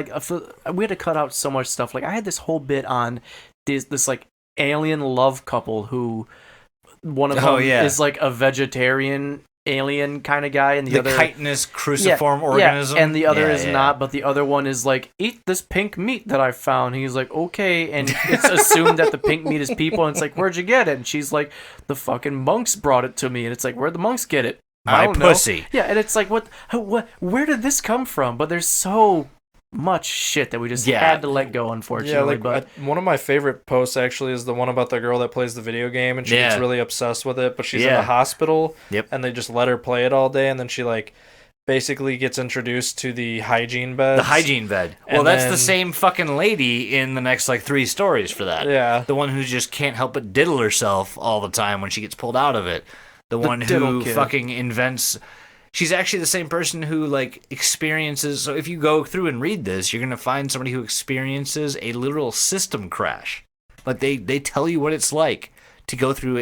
we had to cut out so much stuff. Like I had this whole bit on this like alien love couple who one of them is like a vegetarian alien kind of guy, and the other chitinous cruciform organism, and the other is not. But the other one is like, eat this pink meat that I found. He's like, okay, and it's assumed that the pink meat is people, and it's like, where'd you get it? And she's like, the fucking monks brought it to me, and it's like, where'd the monks get it? My pussy. Yeah, and it's like, what? Where did this come from? But there's so much shit that we just had to let go, unfortunately. Yeah, like one of my favorite posts actually is the one about the girl that plays the video game and she gets really obsessed with it, but she's in the hospital and they just let her play it all day, and then she like basically gets introduced to the hygiene bed. The hygiene bed. Well, that's the same fucking lady in the next like 3 stories for that. Yeah. The one who just can't help but diddle herself all the time when she gets pulled out of it. The one who fucking invents. She's actually the same person who like experiences. So if you go through and read this, you're gonna find somebody who experiences a literal system crash. Like they tell you what it's like to go through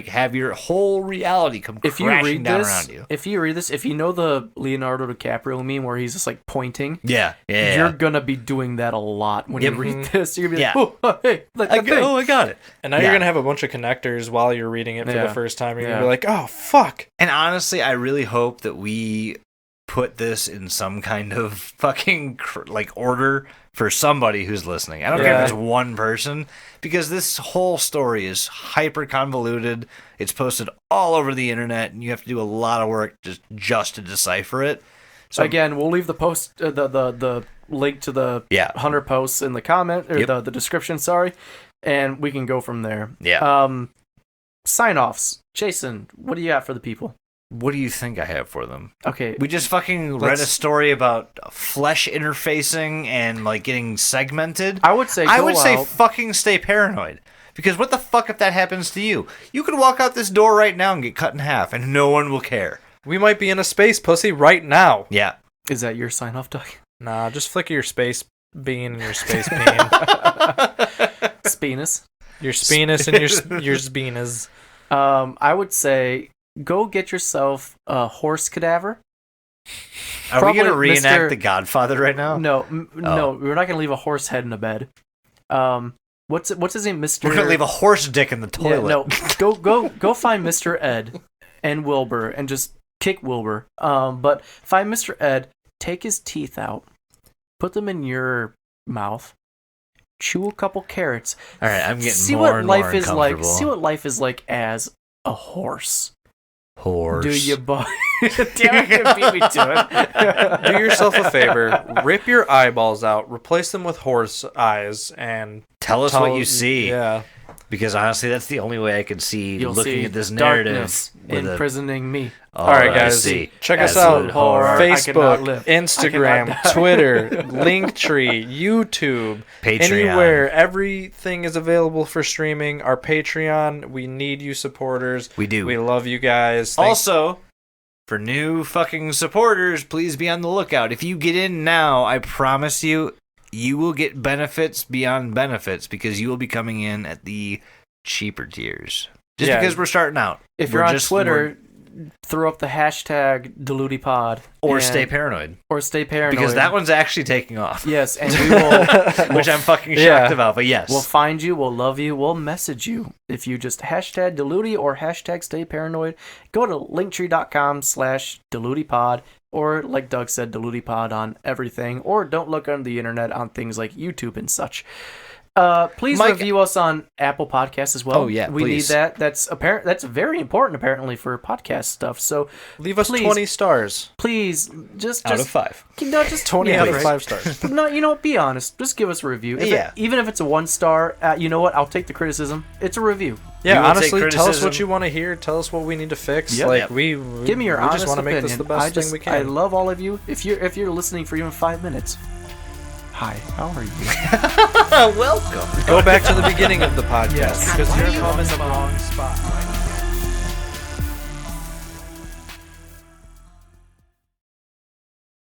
have your whole reality come crashing down around you. If you read this, if you know the Leonardo DiCaprio meme where he's just like pointing, you're gonna be doing that a lot when you read this. You're gonna be like, oh, hey, I got it. And now you're gonna have a bunch of connectors while you're reading it for the first time. You're gonna be like, oh fuck. And honestly, I really hope that we put this in some kind of fucking order for somebody who's listening. I don't care if it's one person, because this whole story is hyper convoluted. It's posted all over the internet, and you have to do a lot of work just to decipher it. So again, we'll leave the post, the link to the 100 posts in the comment or the description. Sorry, and we can go from there. Yeah. Sign offs. Jason, what do you got for the people? What do you think I have for them? Okay. We just fucking read a story about flesh interfacing and like getting segmented. I would say fucking stay paranoid. Because what the fuck if that happens to you? You could walk out this door right now and get cut in half and no one will care. We might be in a space pussy right now. Yeah. Is that your sign off, Doug? Nah, just flick your space bean and your space bean. Speenus. Your speenus and your speenus. I would say go get yourself a horse cadaver. Are we going to reenact The Godfather right now? No, we're not going to leave a horse head in a bed. What's his name, Mr. We're going to leave a horse dick in the toilet. Yeah, no, go find Mr. Ed and Wilbur and just kick Wilbur. But find Mr. Ed, take his teeth out, put them in your mouth, chew a couple carrots. All right, I'm getting more and more uncomfortable. See what life is like as a horse. Horse. Do you Damn it, you beat me to it. Do yourself a favor, rip your eyeballs out, replace them with horse eyes, and tell us what you see. Yeah. Because honestly, that's the only way I could see You'll looking see at this narrative. darkness with imprisoning me. All right, guys, check us out. Facebook, Instagram, Twitter, Linktree, YouTube, Patreon. Anywhere. Everything is available for streaming. Our Patreon. We need you supporters. We do. We love you guys. Also, for new fucking supporters, please be on the lookout. If you get in now, I promise you, you will get benefits beyond benefits because you will be coming in at the cheaper tiers. Just because we're starting out. If you're on Twitter, throw up the hashtag DelutiPod. Or stay paranoid. Or stay paranoid. Because that one's actually taking off. Yes, and we will... Which I'm fucking shocked about, but yes. We'll find you, we'll love you, we'll message you. If you just hashtag Deluti or hashtag stay paranoid, go to linktree.com/DelutiPod. Or, like Doug said, DelutiPod on everything. Or don't look on the internet on things like YouTube and such. Please review us on Apple Podcasts as well. Oh, yeah, we please. need that. That's very important, apparently, for podcast stuff. So leave us 20 stars. Please, just out of 5. No, just 20 out of 5 stars. No, be honest. Just give us a review. Even if it's a 1 star, you know what? I'll take the criticism. It's a review. Yeah, honestly, tell us what you want to hear. Tell us what we need to fix. Yep. Give me your honest just want to make this the best thing we can. I love all of you. If you're listening for even 5 minutes, hi, how are you? Welcome. Go back to the beginning of the podcast. Yes, because you're in the wrong spot.